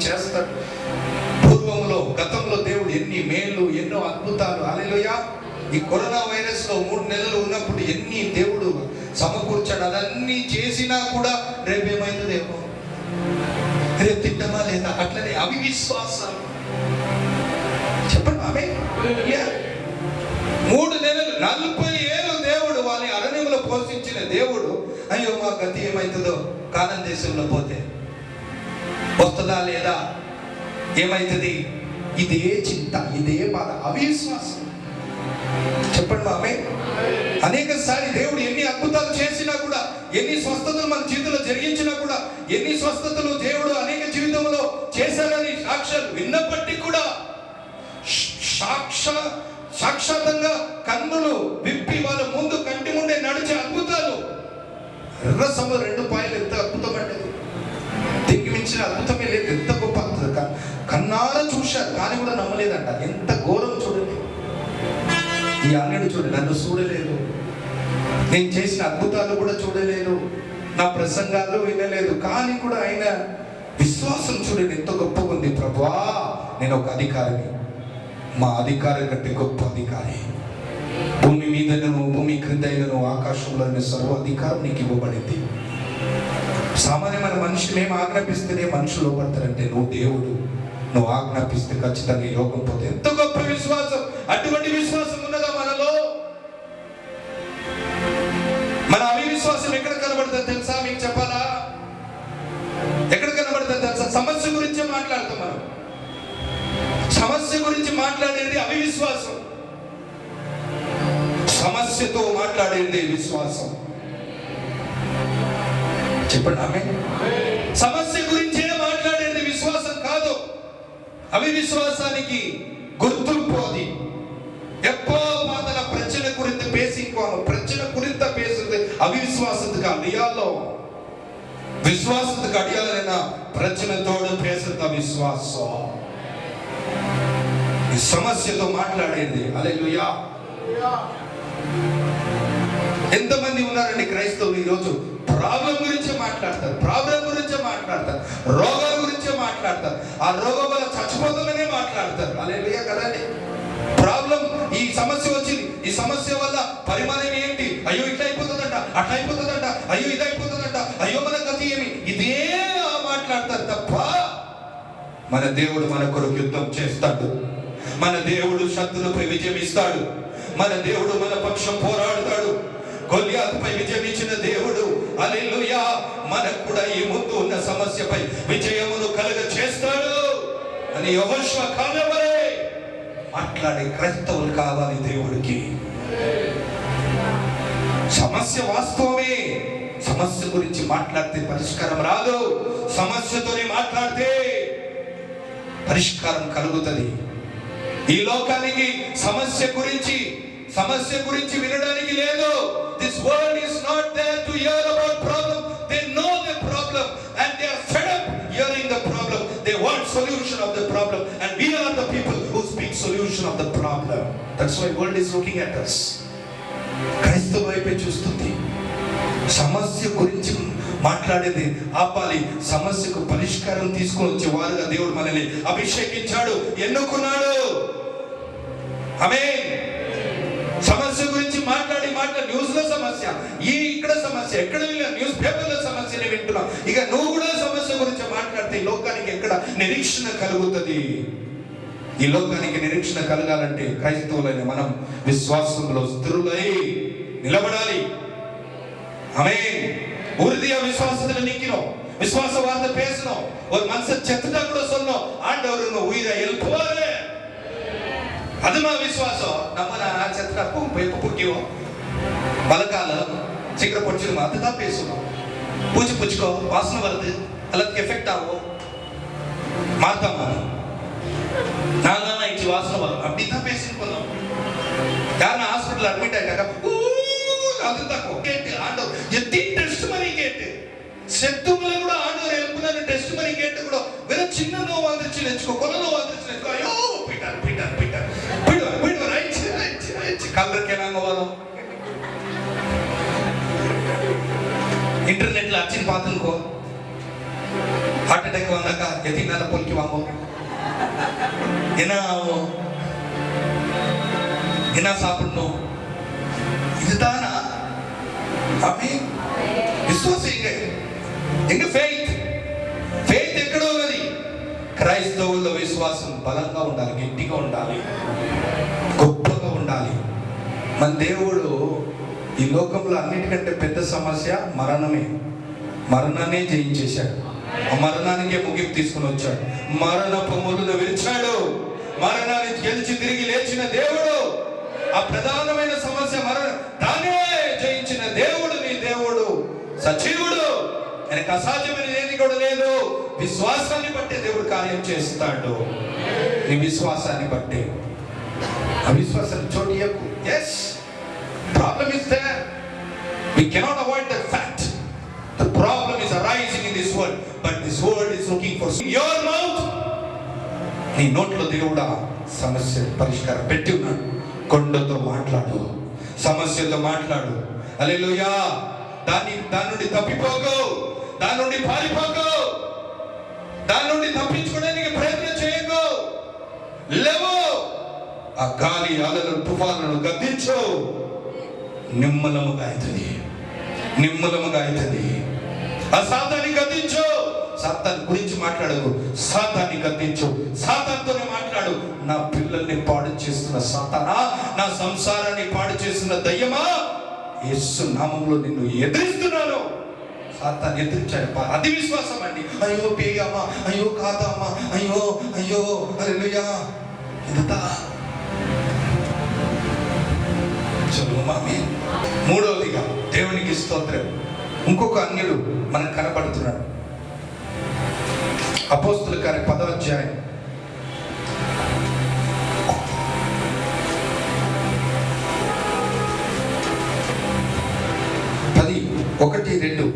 చేస్తాడు. పూర్వంలో, గతంలో దేవుడు ఎన్ని మేలు, ఎన్నో అద్భుతాలు, హల్లెలూయా, ఈ కరోనా వైరస్ లో 3 నెలలు ఉన్నప్పుడు ఎన్ని దేవుడు సమకూర్చాడు. అదన్నీ చేసినా కూడా రేపేమైతుందేమో, రేపు తింటామా లేదా, అట్లనే అవిశ్వాసం. చెప్పండి ఆమె. 3 నెలలు 40 ఏళ్ళు దేవుడు వాళ్ళని అరణ్యంలో పోషించిన దేవుడు, అయ్యో మా గతి ఏమవుతుందో, కానాన్ దేశంలో పోతే వస్తుందా లేదా, ఏమవుతుంది, ఇదే చింత, ఇదే బాధ, అవిశ్వాసం. చెప్పండి ఆమె. అనేక సారి దేవుడు ఎన్ని అద్భుతాలు చేసినా కూడా, ఎన్ని స్వస్థతలు మన జీవితంలో జరిగించినా కూడా, ఎన్ని స్వస్థతలు దేవుడు అనేక జీవితంలో చేశారని సాక్ష్యాలు విన్నప్పటికీ కూడా సాక్షాత్తంగా కన్నులు విప్పి వాళ్ళ ముందు కంటి ముందే నడిచే అద్భుతాలు. ఎర్ర సముద్రం 2 పాయలు ఎంత అద్భుతం అంటే, దీనికి మించిన అద్భుతమే లేదు. ఎంత గొప్ప అద్భుతం, కన్నారా చూశారు కానీ కూడా నమ్మలేదంట. ఎంత ఘోరం చూడండి. ఈ అన్యుడు చూడండి, నన్ను చూడలేదు, నేను చేసిన అద్భుతాలు కూడా చూడలేదు, నా ప్రసంగాలు వినలేదు, కానీ కూడా ఆయన విశ్వాసం చూడండి ఎంత గొప్పగా ఉంది. ప్రభువా, నేను ఒక అధికారిని, మా అధికారి కంటే గొప్ప అధికారి. భూమి మీదను భూమి క్రిందైనను ఆకాశంలోని సర్వ అధికారం నీకు ఇవ్వబడింది. సామాన్యమైన మనుషులు ఏం ఆజ్ఞాపిస్తేనే మనుషులు లోపడతారంటే, నువ్వు దేవుడు, నువ్వు ఆజ్ఞాపిస్తే ఖచ్చితంగా ఈ లోకం పోతే. ఎంత గొప్ప విశ్వాసం! అటువంటి విశ్వాసం ఉన్నదా మనలో? మన అవిశ్వాసం ఎక్కడ కనబడుతుంది తెలుసా? మీకు చెప్పాలా? ఎక్కడ కనబడుతుంది తెలుసా? సమస్య గురించి మాట్లాడతాం మనం. సమస్య గురించి మాట్లాడేది అవిశ్వాసం, సమస్యతో మాట్లాడేది విశ్వాసం. చెప్పండి ఆమె. సమస్య గురించే మాట్లాడేది విశ్వాసం కాదు. அவிவிசுவாசாనికి గుర్తింపు అది. எப்போ பார்த்தா பிரச்சனை குறித்து பேசிக்குவாங்க. பிரச்சனை குறித்து பேசுறது அவிவிசுவாசத்துக்கு அடையாளம். விசுவாசத்துக்கு அடையாளம் என்ன? பிரச்சனைతోడు பேசுறது అవిశ్వాసం. ఈ సమస్యతో మాట్లాడేది. హల్లెలూయా. ఎంతమంది ఉన్నారండి క్రైస్తవులు ఈరోజు ప్రాబ్లం గురించి మాట్లాడతారు, ప్రాబ్లం గురించి మాట్లాడతారు, రోగాల గురించి మాట్లాడతారు, ఆ రోగం వల్ల చచ్చిపోతుందనే మాట్లాడతారు. హల్లెలూయా కదండి. ప్రాబ్లం, ఈ సమస్య వచ్చింది, ఈ సమస్య వల్ల పరిమాణం ఏంటి, అయ్యో ఇట్లా అయిపోతుందంట, అట్లా అయిపోతుందంట, అయ్యో ఇది అయిపోతుందంట, అయ్యో మన గతి ఏమి, ఇదే మాట్లాడతారు తప్ప మన దేవుడు మన కొరకు యుద్ధం చేస్తాడు. మన దేవుడు శత్రువులపై విజయం ఇస్తాడు. మన దేవుడు మన పక్షం పోరాడుతాడు. గొల్యాతుపై విజయం ఇచ్చిన దేవుడు హల్లెలూయా మనకు కూడా ఈ ముందు ఉన్న సమస్యపై విజయమును కలుగ చేస్తాడు అని యెహోషువ కాలవలే మాట్లాడే క్రైస్తవులు కావాలి దేవుడికి. సమస్య వాస్తవమే. సమస్య గురించి మాట్లాడితే పరిష్కారం రాదు. సమస్యతోనే మాట్లాడితే పరిష్కారం కలుగుతుంది. ఈ లోకానికి సమస్య గురించి వినడానికి లేదు. This world is not there to hear about problem. They know the problem and they are fed up hearing the problem. They want solution of the problem and we are the people who speak solution of the problem. That's why world is looking at us. క్రైస్తవ వైపే చూస్తుంది. సమస్య గురించి మాట్లాడేది ఆపాలి. సమస్యకు పరిష్కారం తీసుకొని వచ్చే వారుగా దేవుడు మనల్ని అభిషేకించాడు, ఎన్నుకున్నాడు. ఆమేన్. సమస్య గురించి మాట్లాడి న్యూస్ లో సమస్య, ఇక్కడ సమస్య, ఎక్కడ న్యూస్ పేపర్ లో సమస్యని వింటున్నాం. ఇక నువ్వు కూడా సమస్య గురించి మాట్లాడితే ఈ లోకానికి ఎక్కడ నిరీక్షణ కలుగుతుంది? ఈ లోకానికి నిరీక్షణ కలగాలంటే క్రైస్తవులైన మనం విశ్వాసంలో స్థిరులై నిలబడాలి. ஆமென். உறுதியா விசுவாசத்துல நிக்கிறோம். விசுவாச வார்த்தை பேசணும். ஒரு மனுஷன் செத்துட்டா கூட சொல்லணும், ஆண்டவர் உயிரை எழுப்புவாரு. அதுமா விசுவாசம். நம்ம செத்துட்டா எப்ப புக்கிவோம், பலகால சீக்கிரம் பொடிச்சிருமா, அதுதான் பேசணும். பூச்சி பூச்சிக்கோ, வாசனை வருது, எல்லாத்துக்கு எஃபெக்ட் ஆகும், மாத்தாமா நான் தான் ஆயிடுச்சு வாசனை வரும், அப்படித்தான் பேசிட்டு போனோம். யாரும் ஹாஸ்பிட்டல் அட்மிட் ஆயிட்டாக்கா அதுதான் கேட்டு ஆண்டவர் எத்தனை டெஸ்ட் மாதிரி கேட்டு செத்துங்களை கூட ஆண்டவர் எழுப்புனாரு. டெஸ்ட் மாதிரி கேட்டு கூட வெறும் சின்ன நோவு வந்துருச்சு வச்சுக்கோ, கொலை நோவு வந்துருச்சு வச்சுக்கோ, ஐயோ போயிட்டார் ஆயிடுச்சு கல்லறக்கே நாங்க வரோம். இன்டர்நெட்ல அச்சின்னு பார்த்துக்கோ, ஹார்ட் அட்டாக் வந்தாக்கா எத்தனை நாள் பொறுக்கி வாங்கும், என்ன ஆகும்? என்ன சாப்பிடணும், இதுதானா? ஆமென். விசுவாசம் எங்க ఫెయిత్ ఎక్కడో ఉన్నది. క్రైస్తవుల విశ్వాసం బలంగా ఉండాలి, గట్టిగా ఉండాలి, గొప్పగా ఉండాలి. మన దేవుడు ఈ లోకంలో అన్నిటికంటే పెద్ద సమస్య మరణమే. మరణాన్ని జయించేశాడు, ఆ మరణానికే ముగింపు తీసుకుని వచ్చాడు. మరణపు ముళ్ళను విరిచాడు, మరణాన్ని గెలిచి తిరిగి లేచిన దేవుడు. ఆ ప్రధానమైన సమస్య మరణం, దాన్నే జయించిన దేవుడు నీ దేవుడు సజీవుడు. ఆయనకు అసాధ్యమైన ఏది కూడా లేదు. విశ్వాసాన్ని బట్టి దేవుడు కార్యం చేస్తాడు. నీ విశ్వాసాన్ని బట్టి. అవిశ్వాసాన్ని చోటియకు. yes, problem is there, we cannot avoid that fact. The problem is arising in this world, but this world is looking for your mouth. నీ నోట్లో దేవుడా సమస్య పరిష్కారం పెట్టి ఉన్నాడు. కొండతో మాట్లాడు, సమస్యతో మాట్లాడు. హల్లెలూయా. దాని నుండి తప్పిపోకు, దాని నుండి పారిపోకు, దాని నుండి తప్పించుకోవడానికి ప్రయత్నం చేయకు. లేవు, ఆ గాలి అలలను తుఫానులను గద్దించు. నిమ్మలముగా అవుతుంది, నిమ్మలముగా అవుతుంది. ఆ సాతాన్ని గద్దించు. సాతాన్ గురించి మాట్లాడకు, సాతాన్ని గద్దించు. సాతాన్తోనే మాట్లాడు. నా పిల్లల్ని పాడు చేస్తున్న సాతానా, నా సంసారాన్ని పాడు చేస్తున్న దయ్యమా, యేసు నామములో నిన్ను ఎదిరిస్తున్నాను. సాతాన్ని ఎదిరించాడు. అది విశ్వాసం అండి. అయ్యో పేయమ్మా, అయ్యో కాదమ్మా, అయ్యో అయ్యో హల్లెలూయా. ఇదంతా మూడవదిగా దేవునికి స్తోత్రం. ఇంకొక అన్యుడు మనకు కనబడుతున్నాడు. అపోస్తుల కార్యం 10వ అధ్యాయం 10:1-2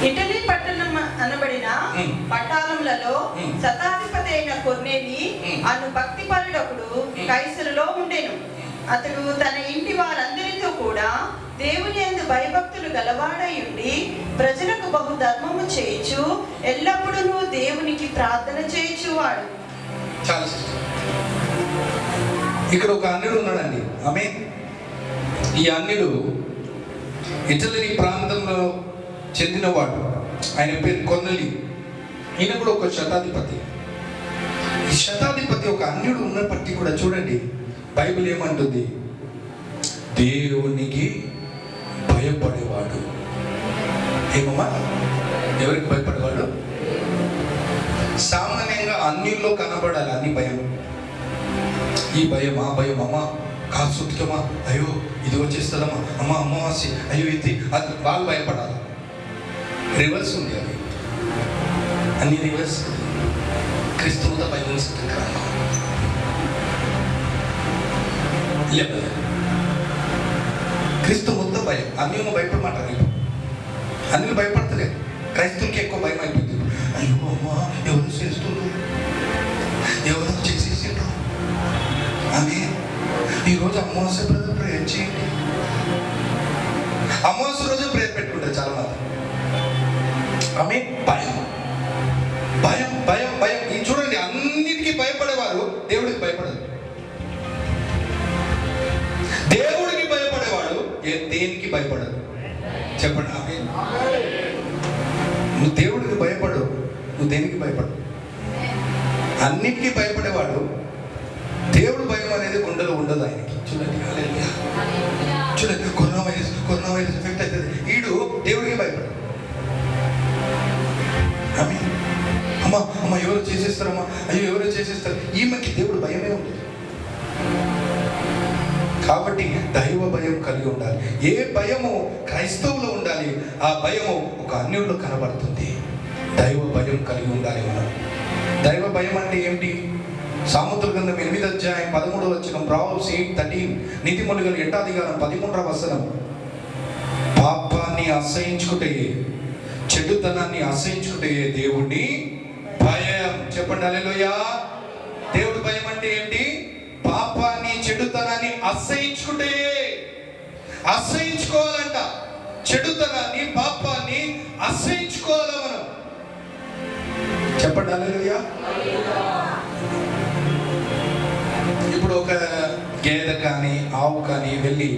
ఇటలీ పట్టణం అనబడిన పట్టణములలో శతాధిపతి అయిన కొర్నేలి అను భక్తిపరుడొకడు కైసరులో ఉండెను. అతడు తన ఇంటి వారందరితో కూడా దేవుని యందు భయభక్తులు గలవాడై ఉండి ప్రజలకు బహు ధర్మము చేయుచు ఎల్లప్పుడూ దేవునికి ప్రార్థన చేయుచువాడు. ఇక్కడ ఒక అన్యుడు ఉన్నాడండి. ఆమె ఈ అన్యుడు ఇటలీ ప్రాంతంలో చెందినవాడు. ఆయన పేరు కొర్నేలి. ఈయన కూడా ఒక శతాధిపతి. ఈ శతాధిపతి ఒక అన్యుడు ఉన్నప్పటికీ కూడా చూడండి, బైబిల్ ఏమంటుంది? దేవునికి భయపడేవాడు. ఏమమ్మా? ఎవరికి భయపడేవాడు? సామాన్యంగా అన్నిల్లో కనబడాలి అన్ని భయం. ఈ భయం, ఆ భయం, అమ్మ కాసుమా, అయ్యో ఇది వచ్చేస్తుందమ్మా, అమ్మ అమ్మవాసి, అయ్యో ఇది, అది వాళ్ళు భయపడాలి. రివర్స్ ఉంది అది, అన్ని రివర్స్. క్రీస్తువుతో భయం లేదు. క్రీస్తువుతో భయం, అన్నేమో భయపడమంటారు. అన్ని భయపడతలేదు. క్రైస్తవులకి ఎక్కువ భయం అయిపోయింది. అయ్యో అమ్మా ఎవరు చేస్తుండ్రు, ఎవరు చేసేసిండ్రు అని. ఈరోజు అమావాస్య రోజు ప్రేయర్ చేయండి. అమావాస్య రోజు ప్రేయర్ పెట్టుకుంటారు చాలా మంది. ఆమె భయం భయం భయం భయం. ఇది చూడండి, అన్నిటికీ భయపడేవారు దేవుడికి భయపడదు. దేవుడికి భయపడేవాడు దేనికి భయపడదు. చెప్పండి ఆమె. నువ్వు దేవుడికి భయపడు, నువ్వు దేనికి భయపడు. అన్నిటికీ భయపడేవాడు. దేవుడు భయం అనేది గుండెలో ఉండదు ఆయనకి. చూడండి, చూడండి, కరోనా వైరస్ ఎఫెక్ట్ అవుతుంది. వీడు దేవుడికి భయపడు. అమ్మా అమ్మ ఎవరు చేసేస్తారమ్మా, అయ్యో ఎవరు చేసేస్తారు. ఈమెకి దేవుడు భయమే ఉంటుంది. కాబట్టి దైవ భయం కలిగి ఉండాలి. ఏ భయము క్రైస్తవులో ఉండాలి, ఆ భయము ఒక అన్యుల్లో కనబడుతుంది. దైవ భయం కలిగి ఉండాలి మనం. దైవ భయం అంటే ఏమిటి? సామెతల గ్రంథం 8వ అధ్యాయం 13వ వచనం, Proverbs 8:13, నీతిమంతుల 8వ అధికారం 13వ వచనం. పాపాన్ని అసహించుకుంటే, చెడుతనాన్ని అసహించుకుంటే దేవుడిని భయం. చెప్పండి హల్లెలూయా. దేవుడి భయం అంటే ఏంటి? పాపాన్ని చెడుతనాన్ని అసహించుకుంటే. అసహించుకోవాలంట. చెడుతనాన్ని పాపాన్ని అసహించుకోవాలి మనం. చెప్పండి హల్లెలూయా. ఇప్పుడు ఇప్పుడు ఒక గేదె కానీ ఆవు కానీ వెళ్ళి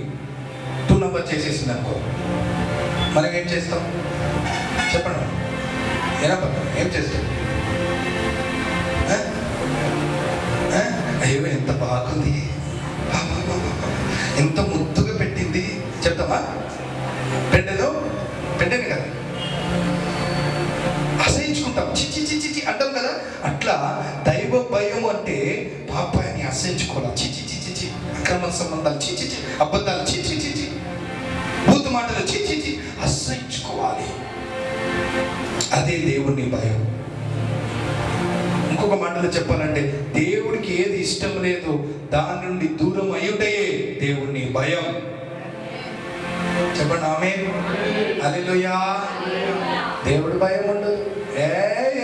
2 నంబర్ చేసేసింది అనుకో, మనం ఏం చేస్తాం చెప్పండి? ఏం చేస్తాం? అయ్యో ఎంత బాగుంది, ఎంత ముద్దుగా పెట్టింది చెప్తామా? పెట్టాను కదా, అసహించుకుంటాం, చిచ్చి చిచ్చి చి అంటాం కదా. అట్లా దైవ భయం అంటే పాపాన్ని అసహించుకోవాలి. చిచ్చి చిచ్చి చి, అక్రమ సంబంధాలు చిచ్చి చి, అబద్ధాలు చిచ్చి చిచ్చి, బూతు మాటలు చిచ్చి చి, అసహించుకోవాలి. అదే దేవుని భయం. ఇంకొక మాటలో చెప్పాలంటే దేవుడికి ఏది ఇష్టం లేదు దాని నుండి దూరం అయ్యుటయే దేవుని భయం. చెప్పండి ఆమేన్, హల్లెలూయా. దేవుడి భయం ఉండదు.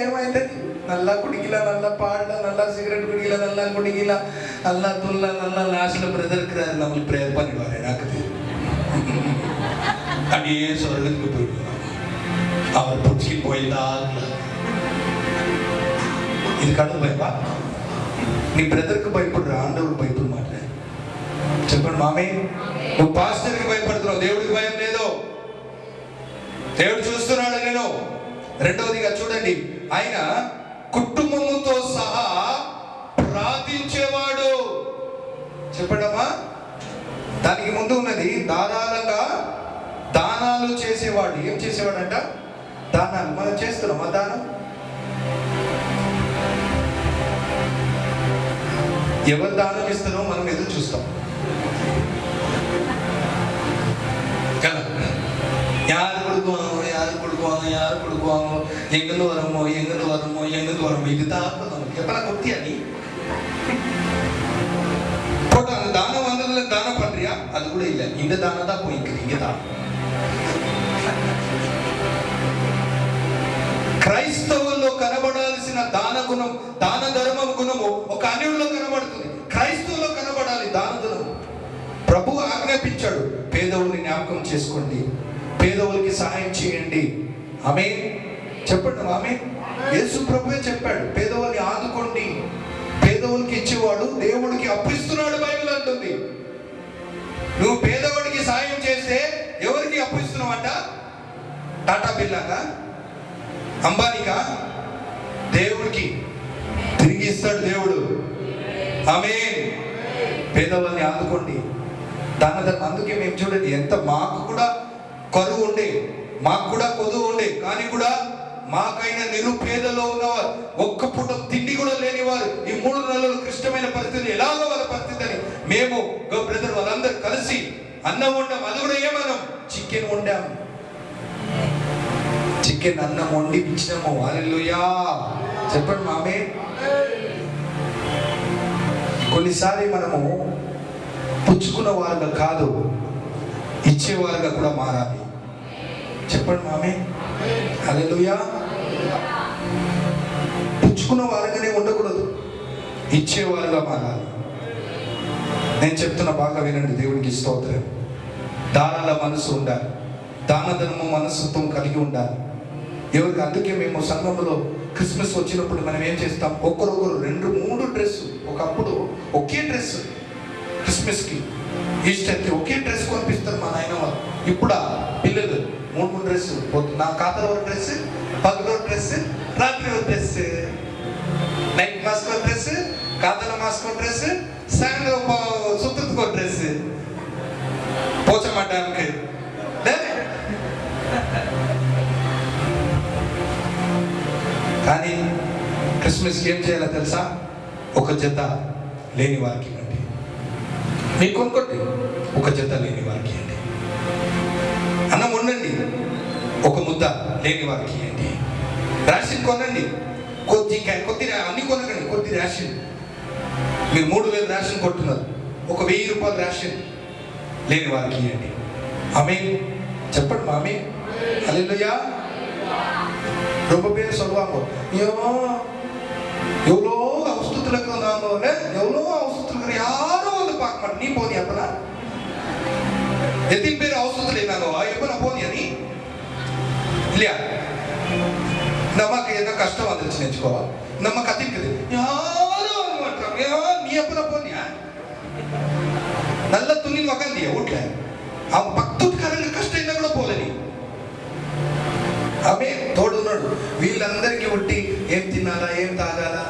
ఏమైతుంది? నల్లా కుడిగిలా, నల్ల పాడల, నల్ల సిగరెట్ కుడిగిలా, నల్ల కుడిగిలా, నల్ల తుల్ల, నల్ల లాస్ట్ల బ్రదర్కి రాదు నమ్మల్ని ప్రేయర్ పని వారే నాకు అని స్వర్గతికి పోయినా அவர் పుచ్చికి పోయిందా. ఇది కడుపు భయపా? నీ బ్రదర్కి భయపడు, ఆండవుడికి భయపడు. మాట్లాడు చెప్పండి మామే. నువ్వు పాస్టర్కి భయపడుతున్నావు, దేవుడికి భయం లేదు. దేవుడు చూస్తున్నాడు నేను. రెండవదిగా చూడండి, ఆయన కుటుంబముతో సహా ప్రార్థించేవాడు. చెప్పండమ్మా. దానికి ముందు ఉన్నది ధారాళంగా దానాలు చేసేవాడు. ఏం చేసేవాడంట? దానాలు. మనం చేస్తున్నామా దానం? ఎవరు దానం ఇస్తారో మనం ఎదురు చూస్తాం కదా. யார் கொடுக்குவாங்க எங்கிருந்து வருமோ இதுதான் நமக்கு எப்பெல்லாம் கொத்தியா நீ போட்டு அந்த தானம் வந்ததுல தானம் பண்றியா? அது கூட இல்ல, இந்த தானம் தான் போயிருக்கு. இங்க தான் క్రైస్తవుల్లో కనబడాల్సిన దాన గుణం, దాన ధర్మం గుణము ఒక అన్యుల్లో కనబడుతుంది. క్రైస్తవుల్లో కనబడాలి దాన గుణం. ప్రభు ఆజ్ఞాపించాడు, పేదవుల్ని జ్ఞాపకం చేసుకోండి, పేదవులకి సహాయం చేయండి. ఆమేన్ చెప్పండి. ఆమేన్. యేసు ప్రభువే చెప్పాడు, పేదవుల్ని ఆదుకోండి. పేదవులకి ఇచ్చేవాడు దేవుడికి అప్పిస్తున్నాడు బైబిల్ అంటుంది. నువ్వు పేదవాడికి సహాయం చేస్తే ఎవరికి అప్పిస్తున్నావంట? టాటా బిర్లాకా, అంబానీకా? దేవుడికి తిరిగి ఇస్తాడు దేవుడు. ఆమేన్. పేదవాళ్ళని ఆదుకోండి, దాన ధర్మం. అందుకే మేము చూడండి, ఎంత మాకు కూడా కరువు ఉండే, మాకు కూడా కొదువు ఉండే, కానీ కూడా మాకైనా నిరుపేదలో ఉన్నవారు, ఒక్క పూట తిండి కూడా లేనివారు, ఈ 3 నెలలు క్లిష్టమైన పరిస్థితి, ఎలాగో వాళ్ళ పరిస్థితి అని మేము బ్రదర్ వాళ్ళందరూ కలిసి అన్నం వండాం. అది కూడా ఏమన్నాం? చికెన్ వండాం. చికెన్ అన్నం వండి ఇచ్చినాము. హల్లెలూయా చెప్పండి మామే. కొన్నిసారి మనము పుచ్చుకున్న వారుగా కాదు, ఇచ్చేవారుగా కూడా మారాలి. చెప్పండి మామే. హల్లెలూయా. పుచ్చుకున్న వారుగానే ఉండకూడదు, ఇచ్చేవారుగా మారాలి. నేను చెప్తున్న బాగా వినండి, దేవుడికి స్తోత్రం. దానాల మనసు ఉండాలి, దాన ధర్మం మనసుత్వం కలిగి ఉండాలి. ఎవరికి? అందుకే మేము సంఘంలో క్రిస్మస్ వచ్చినప్పుడు మనం ఏం చేస్తాం? ఒక్కరొకరు 2-3 డ్రెస్సు. ఒకప్పుడు ఒకే డ్రెస్, క్రిస్మస్కి ఈస్టర్కి ఒకే డ్రెస్ కొనిపిస్తారు మా నాయన వాళ్ళు. ఇప్పుడు పిల్లలు 3 డ్రెస్సు. నా ఖాతాలో ఒక డ్రెస్, పగలో డ్రెస్, రాత్రి ఒక డ్రెస్, నైట్ మాస్క్ ఒక డ్రెస్, ఖాతాలో మాస్క్ ఒక డ్రెస్, సాయంత్రం సుత్తుకు ఒక డ్రెస్, పోచమడ్డానికి. కానీ క్రిస్మస్కి ఏం చేయాలో తెలుసా? ఒక జత లేని వారికి ఇవ్వండి. మీకు కొనుక్కోండి, ఒక జత లేని వారికి ఇవ్వండి. అన్నం ఉండండి, ఒక ముద్ద లేని వారికి ఇవ్వండి. రేషన్ కొనండి, కొద్ది అన్ని కొనకండి, కొద్ది రేషన్. మీరు 3000 రేషన్ కొట్టున్నారు, ఒక 1000 రూపాయలు రేషన్ లేని వారికి ఇవ్వండి. ఆమేన్ చెప్పండి మామీ. హల్లెలూయా. ரொம்ப பேர் சொல்லுவாங்க, எவ்வளோ அவசரத்தில் இருக்கிறாங்க, எவ்வளோ அவசரத்தில் இருக்கிற யாரும் வந்து பார்க்க மாட்டேன். நீ போனியா? அப்பதான் எத்தனை பேர் அவசரத்தில் இருந்தாங்க? எப்ப நான் போனியா? நீ இல்லையா? இந்த அம்மாக்கு என்ன கஷ்டம் வந்துருச்சுன்னு வச்சுக்கோ, இந்த அம்மா கத்திக்குது, யாரும் வர மாட்டாங்க. நீ எப்பதான் போனியா? పోవట్లే. ఆ భక్తుత్కరంగా కష్టంగా కూడా పోలేని ఆమె తోడున్నాడు. వీళ్ళందరికీ ఉట్టి ఏం తినాలా, ఏం తాగాలా.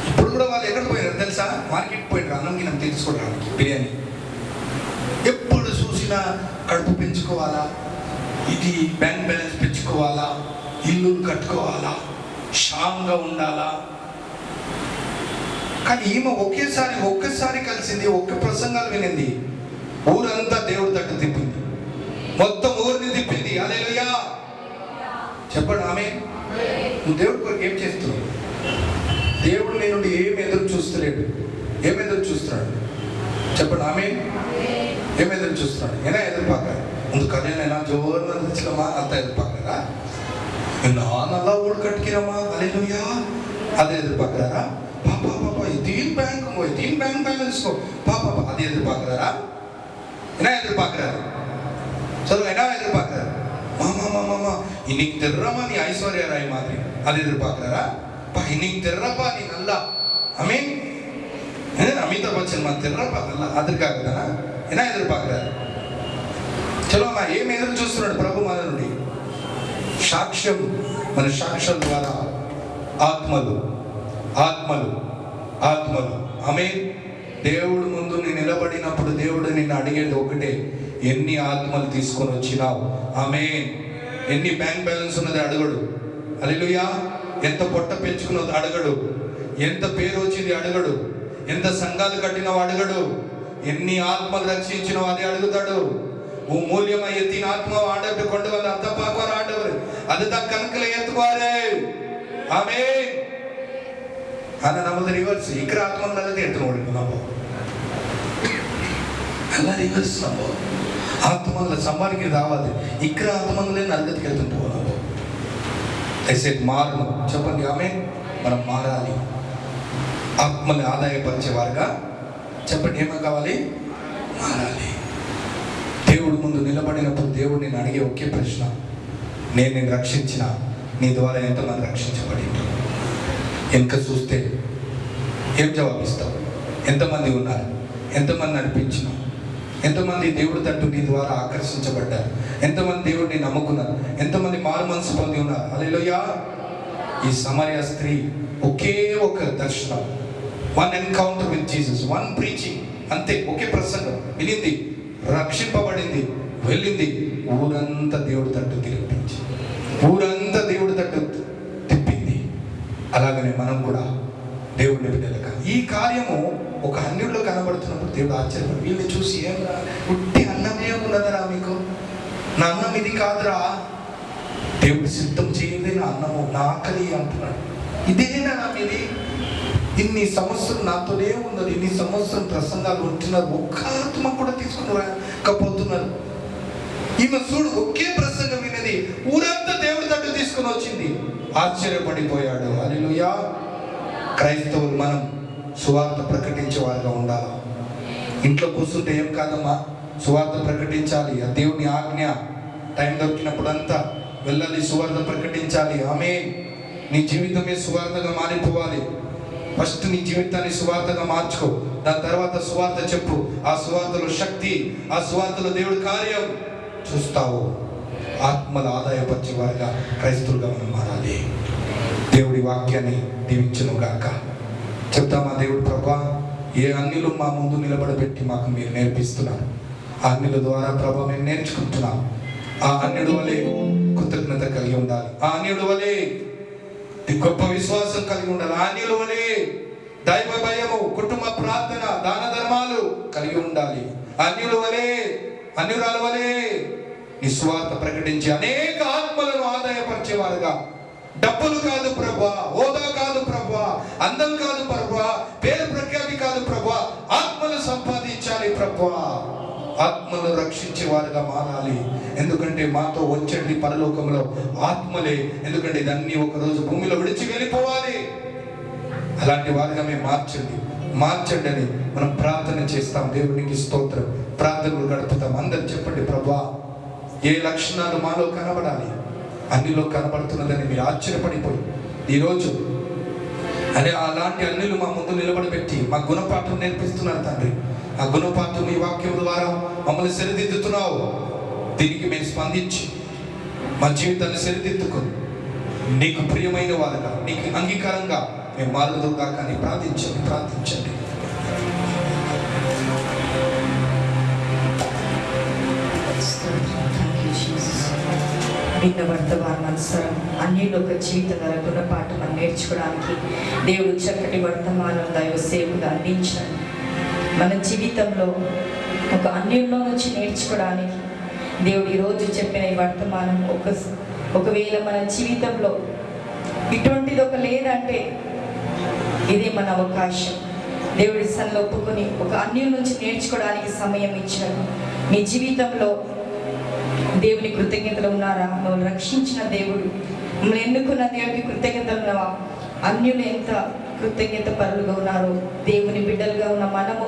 ఇప్పుడు కూడా వాళ్ళు ఎక్కడ పోయినారు తెలుసా? మార్కెట్ పోయినారు అన్నం గిన్నం తీసుకోవడానికి, బిర్యానీ. ఎప్పుడు చూసినా కడుపు పెంచుకోవాలా, ఇది బ్యాంక్ బ్యాలెన్స్ పెంచుకోవాలా, ఇల్లు కట్టుకోవాలా, షాంగా ఉండాలా. కానీ ఈమె ఒక్కసారి కలిసింది, ఒక్క ప్రసంగాలు వినింది, ఊరంతా దేవుడి తట్టు తిప్పింది, మొత్తం ఊరిని తిప్పింది. హల్లెలూయా చెప్పండి ఆమె. నువ్వు దేవుడి కొరకు ఏం చేస్తున్నావు? దేవుడు నీ నుండి ఏం ఎదురు చూస్తలేడు. ఏం ఎదురు చూస్తున్నాడు చెప్పండి ఆమె. ఏం ఎదురు చూస్తున్నాడు? ఏనా ఎదురుపాక ముందు కళ్యాణ జోరుమా అంత ఎదురుపాకరా, నాన్నలా ఊడు కట్టుకిరమ్మా. హల్లెలూయా అదే ఎదురుపాకరా. పాపా పాపా దీని బ్యాంక్ బ్యాలెన్స్ పాపా అది ఎదురుపాకరా. ఏనా ఎదురుపాకరా చదువు. ఏనా ఎదురుపాకరా. మామా இன்னைக்கு தெர்றமா நீ ஐஸ்வர்யா ராய் மாதிரி அது எதிர்பார்க்கிறாரா? பா இன்னைக்கு தெர்றப்பா நீ நல்லா அமீன் அமிதாப் பச்சன் மாதிரி தெர்றப்பா நல்லா அதற்காக தானா? என்ன எதிர்பார்க்கிறாரு? చలోమా ఏం ఎదురు చూస్తున్నాడు ప్రభు మన నుండి? సాక్ష్యం. మన సాక్ష్యం ద్వారా ఆత్మలు ఆమేన్. దేవుడు ముందు నీ నిలబడినప్పుడు దేవుడు నిన్ను అడిగేది ఒకటే, ఎన్ని ఆత్మలు తీసుకొని వచ్చినావు? ఆమేన్. ఎన్ని బ్యాంక్ బ్యాలెన్స్ ఉన్నది అడగడు. హల్లెలూయా. ఎంత పొట్ట పెంచుకున్నది అడగడు. ఎంత పేరు వచ్చింది అడగడు. ఎంత సంఘాలు కట్టినవు అడగడు. ఎన్ని ఆత్మలు రక్షించినవు అది అడుగుతాడు. மூலியமா எத்தின ஆத்மாவை ஆண்டவர்கிட்ட கொண்டு வந்து அந்த பார்க்குவார் ஆண்டவர். அதுதான் கணக்குல ஏத்துக்குவாரு. ஆமென். ஆனா நமது ரிவர்ஸ் இக்கிற ஆத்மா நல்லது எடுத்து ஓடிடும். நம்ம நல்லா ரிவர்ஸ். நம்ம ఆత్మల సంపాదించేది రావాలి. ఇక్కడ ఆత్మలే నరగతికి వెళ్తుంటూ ఉన్నాము. ఐసెట్ మారను చెప్పండి ఆమె. మనం మారాలి, ఆత్మని ఆదాయపరిచేవారుగా. చెప్పండి ఏమో కావాలి? మారాలి. దేవుడు ముందు నిలబడినప్పుడు దేవుడు నేను అడిగే ఒకే ప్రశ్న, నేను రక్షించిన నీ ద్వారా ఎంతమంది రక్షించబడి ఉంటారు? వెనుక చూస్తే ఏం జవాబిస్తావు? ఎంతమంది ఉన్నారు? ఎంతమంది నడిపించినావు? ఎంతమంది దేవుడి తట్టు నీ ద్వారా ఆకర్షించబడ్డారు? ఎంతమంది దేవుడిని నమ్ముకున్నారు? ఎంతమంది మారు మనసు పొంది ఉన్నారు? హల్లెలూయా. ఈ సమరయ స్త్రీ ఒకే ఒక దర్శనం, one encounter with Jesus, one preaching, అంతే. ఒకే ప్రసంగం వినింది, రక్షింపబడింది, వెళ్ళింది, ఊరంతా దేవుడి తట్టు తిరిపించి, ఊరంతా దేవుడి తట్టు తిప్పింది. అలాగనే మనం కూడా దేవుడిని బిడ్డలక ఈ కార్యము ఒక అన్యుడిలో కనబడుతున్నప్పుడు దేవుడు ఆశ్చర్యపడి వీళ్ళని చూసి, ఏమరా ఉట్టి అన్నమే ఉన్నదరా మీకు? నా అన్నం ఇది కాదురా, దేవుడు సిద్ధం చేయండి నా అన్నము, నా ఆకలి అంటున్నాడు. ఇదేనా మీది? ఇన్ని సంవత్సరం నాతోనే ఉన్నది, ఇన్ని సంవత్సరం ప్రసంగాలు ఉంటున్నారు, ఒక్క ఆత్మ కూడా తీసుకుని రాకపోతున్నారు. ఈమె చూడు ఒకే ప్రసంగం వినేది, ఊరంతా దేవుడి తట్టు తీసుకుని వచ్చింది. ఆశ్చర్యపడిపోయాడు. హల్లెలూయా. క్రైస్తవులు మనం సువార్త ప్రకటించే వారుగా ఉండాలి. ఇంట్లో కూర్చుంటే ఏం కాదమ్మా, సువార్త ప్రకటించాలి. ఆ దేవుని ఆజ్ఞ. టైం దొరికినప్పుడు అంతా వెళ్ళాలి, సువార్త ప్రకటించాలి. ఆమేన్. నీ జీవితమే సువార్తగా మారిపోవాలి. ఫస్ట్ నీ జీవితాన్ని సువార్తగా మార్చుకో, దాని తర్వాత సువార్త చెప్పు. ఆ సువార్తలో శక్తి, ఆ సువార్తలో దేవుడి కార్యం చూస్తావు. ఆత్మల ఆదాయపరిచే వారిగా క్రైస్తవులుగా మనం మారాలి. దేవుడి వాక్యాన్ని దీవించును గాక. చెప్తామా? దేవుడు ప్రభా, ఏ అన్యులు మా ముందు నిలబడబెట్టి మాకు మీరు నేర్పిస్తున్నారు, ఆ అన్యుల ద్వారా ప్రభా మేము నేర్చుకుంటున్నాం. ఆ అన్యుడు వలె కృతజ్ఞత కలిగి ఉండాలి. ఆ అన్యుడు వలె గొప్ప విశ్వాసం కలిగి ఉండాలి. ఆ అన్యుల వలె దైవ భయము, కుటుంబ ప్రార్థన, దాన ధర్మాలు కలిగి ఉండాలి. అన్యుల వలె, అన్యురాల వలె నిస్వార్థ ప్రకటించి అనేక ఆత్మలను ఆదాయపరిచేవారుగా, డబ్బులు కాదు ప్రభా, హోదా కాదు ప్రభా, అందం కాదు ప్రభా, పేరు ప్రఖ్యాతి కాదు ప్రభా, ఆత్మలు సంపాదించాలి ప్రభా. ఆత్మలను రక్షించే వారుగా మారాలి. ఎందుకంటే మాతో వచ్చండి పరలోకంలో ఆత్మలే. ఎందుకంటే ఇదన్నీ ఒకరోజు భూమిలో విడిచి వెళ్ళిపోవాలి. అలాంటి వారుగా మేము మార్చండి అని మనం ప్రార్థన చేస్తాం. దేవునికి స్తోత్రం. ప్రార్థనలు గడుపుతాం. అందరు చెప్పండి, ప్రభా ఏ లక్షణాలు మాలో కనబడాలి, అన్నిలో కనబడుతున్నదని మీరు ఆశ్చర్యపడిపోయి ఈరోజు అలాంటి అన్నిలు మా ముందు నిలబడబెట్టి మా గుణపాఠం నేర్పిస్తున్నారు తండ్రి. ఆ గుణపాఠం ఈ వాక్యం ద్వారా మమ్మల్ని సరిదిద్దుతున్నావు. దీనికి మేము స్పందించి మా జీవితాన్ని సరిదిద్దుకొని నీకు ప్రియమైన వారుగా, నీకు అంగీకారంగా మేము మారుదుగా కానీ ప్రార్థించండి. విన్న వర్తమానానుసారం అన్యుల ఒక జీవిత గుణపాఠం అని నేర్చుకోవడానికి దేవుడు చక్కటి వర్తమానం దైవ సేవగా అందించాడు. మన జీవితంలో ఒక అన్యుల్లో నుంచి నేర్చుకోవడానికి దేవుడు ఈరోజు చెప్పిన ఈ వర్తమానం ఒకవేళ మన జీవితంలో ఇటువంటిది ఒక లేదంటే ఇదే మన అవకాశం. దేవుడి సన్నిధిలో ఒప్పుకొని ఒక అన్యుల నుంచి నేర్చుకోవడానికి సమయం ఇచ్చాడు. మీ జీవితంలో దేవుని కృతజ్ఞతలు ఉన్నారా? మమ్మల్ని రక్షించిన దేవుడు, మమ్మల్ని ఎన్నుకున్న దేవుడికి కృతజ్ఞతలు ఉన్నావా? అన్యులు ఎంత కృతజ్ఞత పరులుగా ఉన్నారో దేవుని బిడ్డలుగా ఉన్న మనము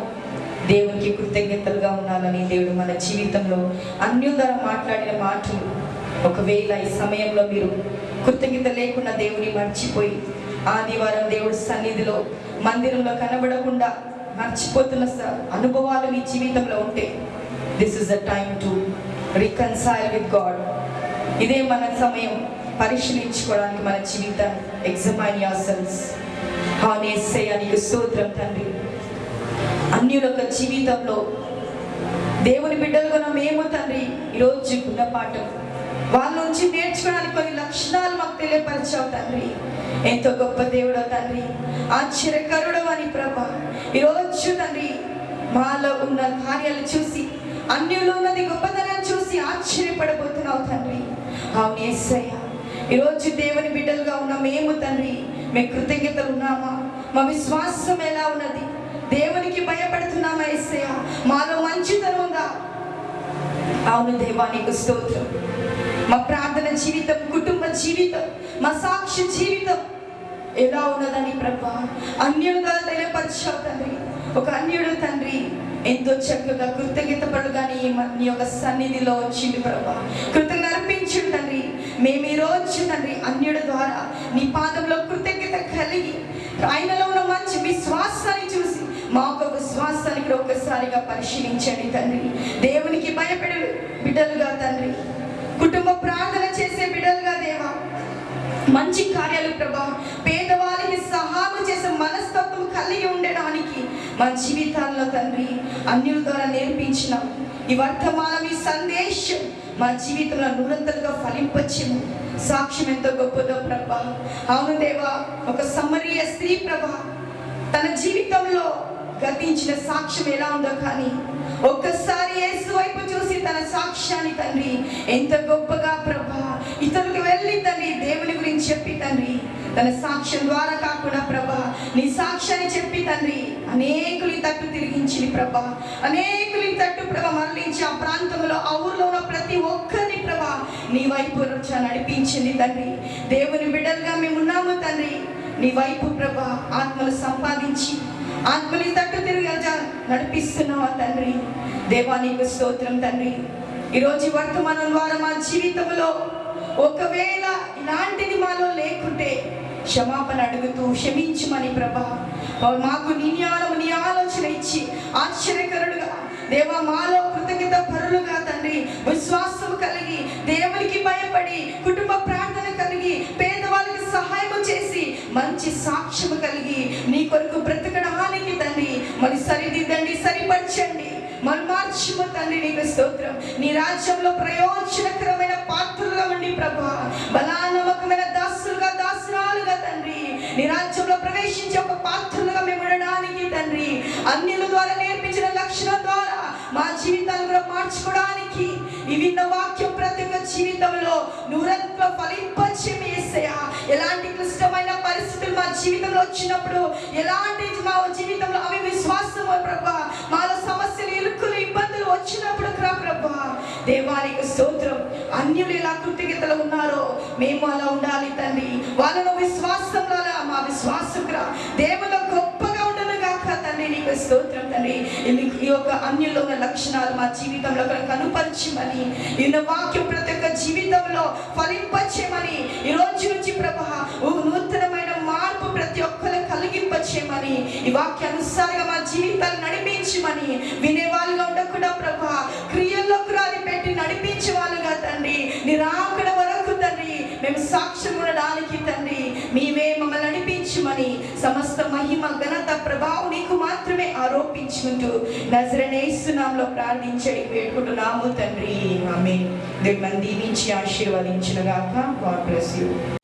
దేవునికి కృతజ్ఞతలుగా ఉండాలని దేవుడు మన జీవితంలో అన్యుల ద్వారా మాట్లాడిన మాటలు, ఒకవేళ ఈ సమయంలో మీరు కృతజ్ఞత లేకుండా దేవుని మర్చిపోయి ఆదివారం దేవుడి సన్నిధిలో మందిరంలో కనబడకుండా మర్చిపోతున్న అనుభవాలు మీ జీవితంలో ఉంటే this is the time to reconcile with God. ఇదే మన సమయం పరిశీలించుకోవడానికి, మన జీవితాన్ని ఎగ్జామైన్ యువర్ సెల్ఫ్స్. యేసయ్యా నీకు స్తోత్రం తండ్రి. అన్యుల యొక్క జీవితంలో దేవుని బిడ్డలుగా మేము తండ్రి ఈరోజు గుణపాఠం వాళ్ళ నుంచి నేర్చుకోవడానికి కొన్ని లక్షణాలు మాకు తెలియపరిచావు తండ్రి. ఎంతో గొప్ప దేవుడో తండ్రి, ఆశ్చర్యకరుడు అని ప్రభా. ఈరోజు తండ్రి మాలో ఉన్న కార్యాలు చూసి, అన్యులో ఉన్నది గొప్పతనాన్ని చూసి ఆశ్చర్యపడబోతున్నావు తండ్రి. అవును యేసయ్యా, ఈరోజు దేవుని బిడ్డలుగా ఉన్న మేము తండ్రి, మేము కృతజ్ఞతలు ఉన్నామా? మా విశ్వాసం ఎలా ఉన్నది? దేవునికి భయపడుతున్నామా యేసయ్యా? మాలో మంచితనం ఉందా? అవును దేవా నీకు స్తోత్రం. మా ప్రార్థన జీవితం, కుటుంబ జీవితం, మా సాక్షి జీవితం ఎలా ఉన్నదని ప్రభా అన్యులుగా తెలియపరిచావు తండ్రి. ఒక అన్యుడు తండ్రి ఎంతో చక్కగా కృతజ్ఞత పడుగా నీ యొక్క సన్నిధిలో వచ్చింది ప్రభా. కృతజ్ఞత అర్పించుడు తండ్రి. మేము ఈరోజు తండ్రి అన్యుడి ద్వారా నీ పాదంలో కృతజ్ఞత కలిగి ఆయనలో ఉన్న మంచి విశ్వాసాన్ని చూసి మా యొక్క విశ్వాసాన్ని కూడా ఒక్కసారిగా పరిశీలించండి తండ్రి. దేవునికి భయపడే బిడ్డలుగా తండ్రి, కుటుంబ ప్రార్థన చేసే బిడ్డలుగా దేవా, మంచి కార్యాలు ప్రభా, పేదవాళ్ళకి సహాయం చేసే మనస్తత్వం కలిగి ఉండడానికి మా జీవితాల్లో తండ్రి అన్యుల ద్వారా నేర్పించిన ఈ వర్తమానం, ఈ సందేశం మా జీవితంలో నూరంతలుగా ఫలింపచ్చేము. సాక్ష్యం ఎంతో గొప్పదో ప్రభా. అవును దేవా, ఒక సమరయ స్త్రీ ప్రభా తన జీవితంలో గతించిన సాక్ష్యం ఎలా ఉందో కానీ ఒక్కసారి యేసు వైపు చూసి తన సాక్ష్యాన్ని తండ్రి ఎంత గొప్పగా ప్రభా ఇతరులకు వెళ్ళి తండ్రి దేవుని గురించి చెప్పి తండ్రి తన సాక్ష్యం ద్వారా కాకుండా ప్రభా నీ సాక్ష్యాన్ని చెప్పి తండ్రి అనేకులు తట్టు తిరిగించింది ప్రభా. అనేకులు తట్టు ప్రభా మరలించి ఆ ప్రాంతంలో ఆ ఊర్లో ఉన్న ప్రతి ఒక్కరిని ప్రభా నీ వైపు నడిపించింది తండ్రి. దేవుని బిడ్డలుగా మేము ఉన్నాము తండ్రి. నీ వైపు ప్రభా ఆత్మలు సంపాదించి ఆత్మని తట్టు తిరిగి నడిపిస్తున్నావా తండ్రి. దేవా నీకు స్తోత్రం తండ్రి. ఈరోజు వర్తమానం ద్వారా మా జీవితంలో ఒకవేళ ఇలాంటిది మాలో లేకుంటే క్షమాపణ అడుగుతూ క్షమించమని ప్రభా మాకు నీ జ్ఞానం నీ ఆలోచన ఇచ్చి ఆశ్చర్యకరుడుగా దేవా మాలో కృతజ్ఞత పరులుగా తండ్రి విశ్వాసం కలిగి దేవునికి భయపడి కుటుంబ ప్రార్థన కలిగి పేదవాళ్ళకి సహాయం చేసి మంచి సాక్ష్యం కలిగి నీ కొరకు బ్రతకడానికి తండ్రి మరి సరిదిద్దండి, సరిపరచండి, మరి మార్చుము తండ్రి. నీకు స్తోత్రం. నీ రాజ్యంలో ప్రయోజనకరమైన పాత్రలుగా ఉండి ప్రభా బలానమ్మకమైన దాసురాలుగా తండ్రి నీ రాజ్యంలో ప్రవేశించే ఒక పాత్రలుగా మేము ఉండడానికి తండ్రి అన్యుల ద్వారా నేర్పించిన లక్షణం ద్వారా మా జీవితాలు కూడా మార్చుకోవడానికి ఈ విన్న వాక్యం ప్రతి ఒక్క జీవితంలో నూరంతలో ఫలింపచేయు యేసయ్యా. ఎలాంటి క్లిష్టమైన పరిస్థితులు మా జీవితంలో వచ్చినప్పుడు ఎలాంటి మా జీవితంలో అవి విశ్వాసము ప్రభా మాలో సమస్యలు ఇరుకులు ఇబ్బందులు వచ్చినప్పుడు ప్రభా దేవానికి స్తోత్రం. అన్యులు ఎలా కృతజ్ఞతలు ఉన్నారో మేము అలా ఉండాలి తండ్రి. వాళ్ళను విశ్వాసంలో మా విశ్వాసం దేవులో గొప్పగా ఉండను గాక తండ్రి. నీకు స్తోత్రం తండ్రి. ఈ యొక్క అన్యుల్లో ఉన్న లక్షణాలు మా జీవితంలో కనుపరచమని ఈ వాక్యం ప్రతి ఒక్క జీవితంలో ఫలింపచేయమని ఈ రోజు నుంచి ప్రభా నూతనమైన మార్పు ప్రతి ఒక్కరు కలిగింపచేయమని ఈ వాక్యానుసారంగా మా జీవితాలు నడిపించి నడిపించమని, వినేవాళ్ళుగా ఉండకుండా ప్రభా క్రియల్లోకి రాని పెట్టి నడిపించే వాళ్ళుగా తండ్రి, నిరాకడ వరకు తండ్రి మేము సాక్ష్యం ఉండడానికి తండ్రి మేమే మమ్మల్ని నడిపించమని, సమస్త మహిమ ఘనత ప్రభావం నీకు మాత్రమే ఆరోపించుకుంటూ నజరేయుడైన యేసు నామములో ప్రార్థించడి వేడుకుంటున్నాము తండ్రి. ఆమేన్. దేవుడు మనల్ని దీవించి ఆశీర్వదించును గాక. God bless you.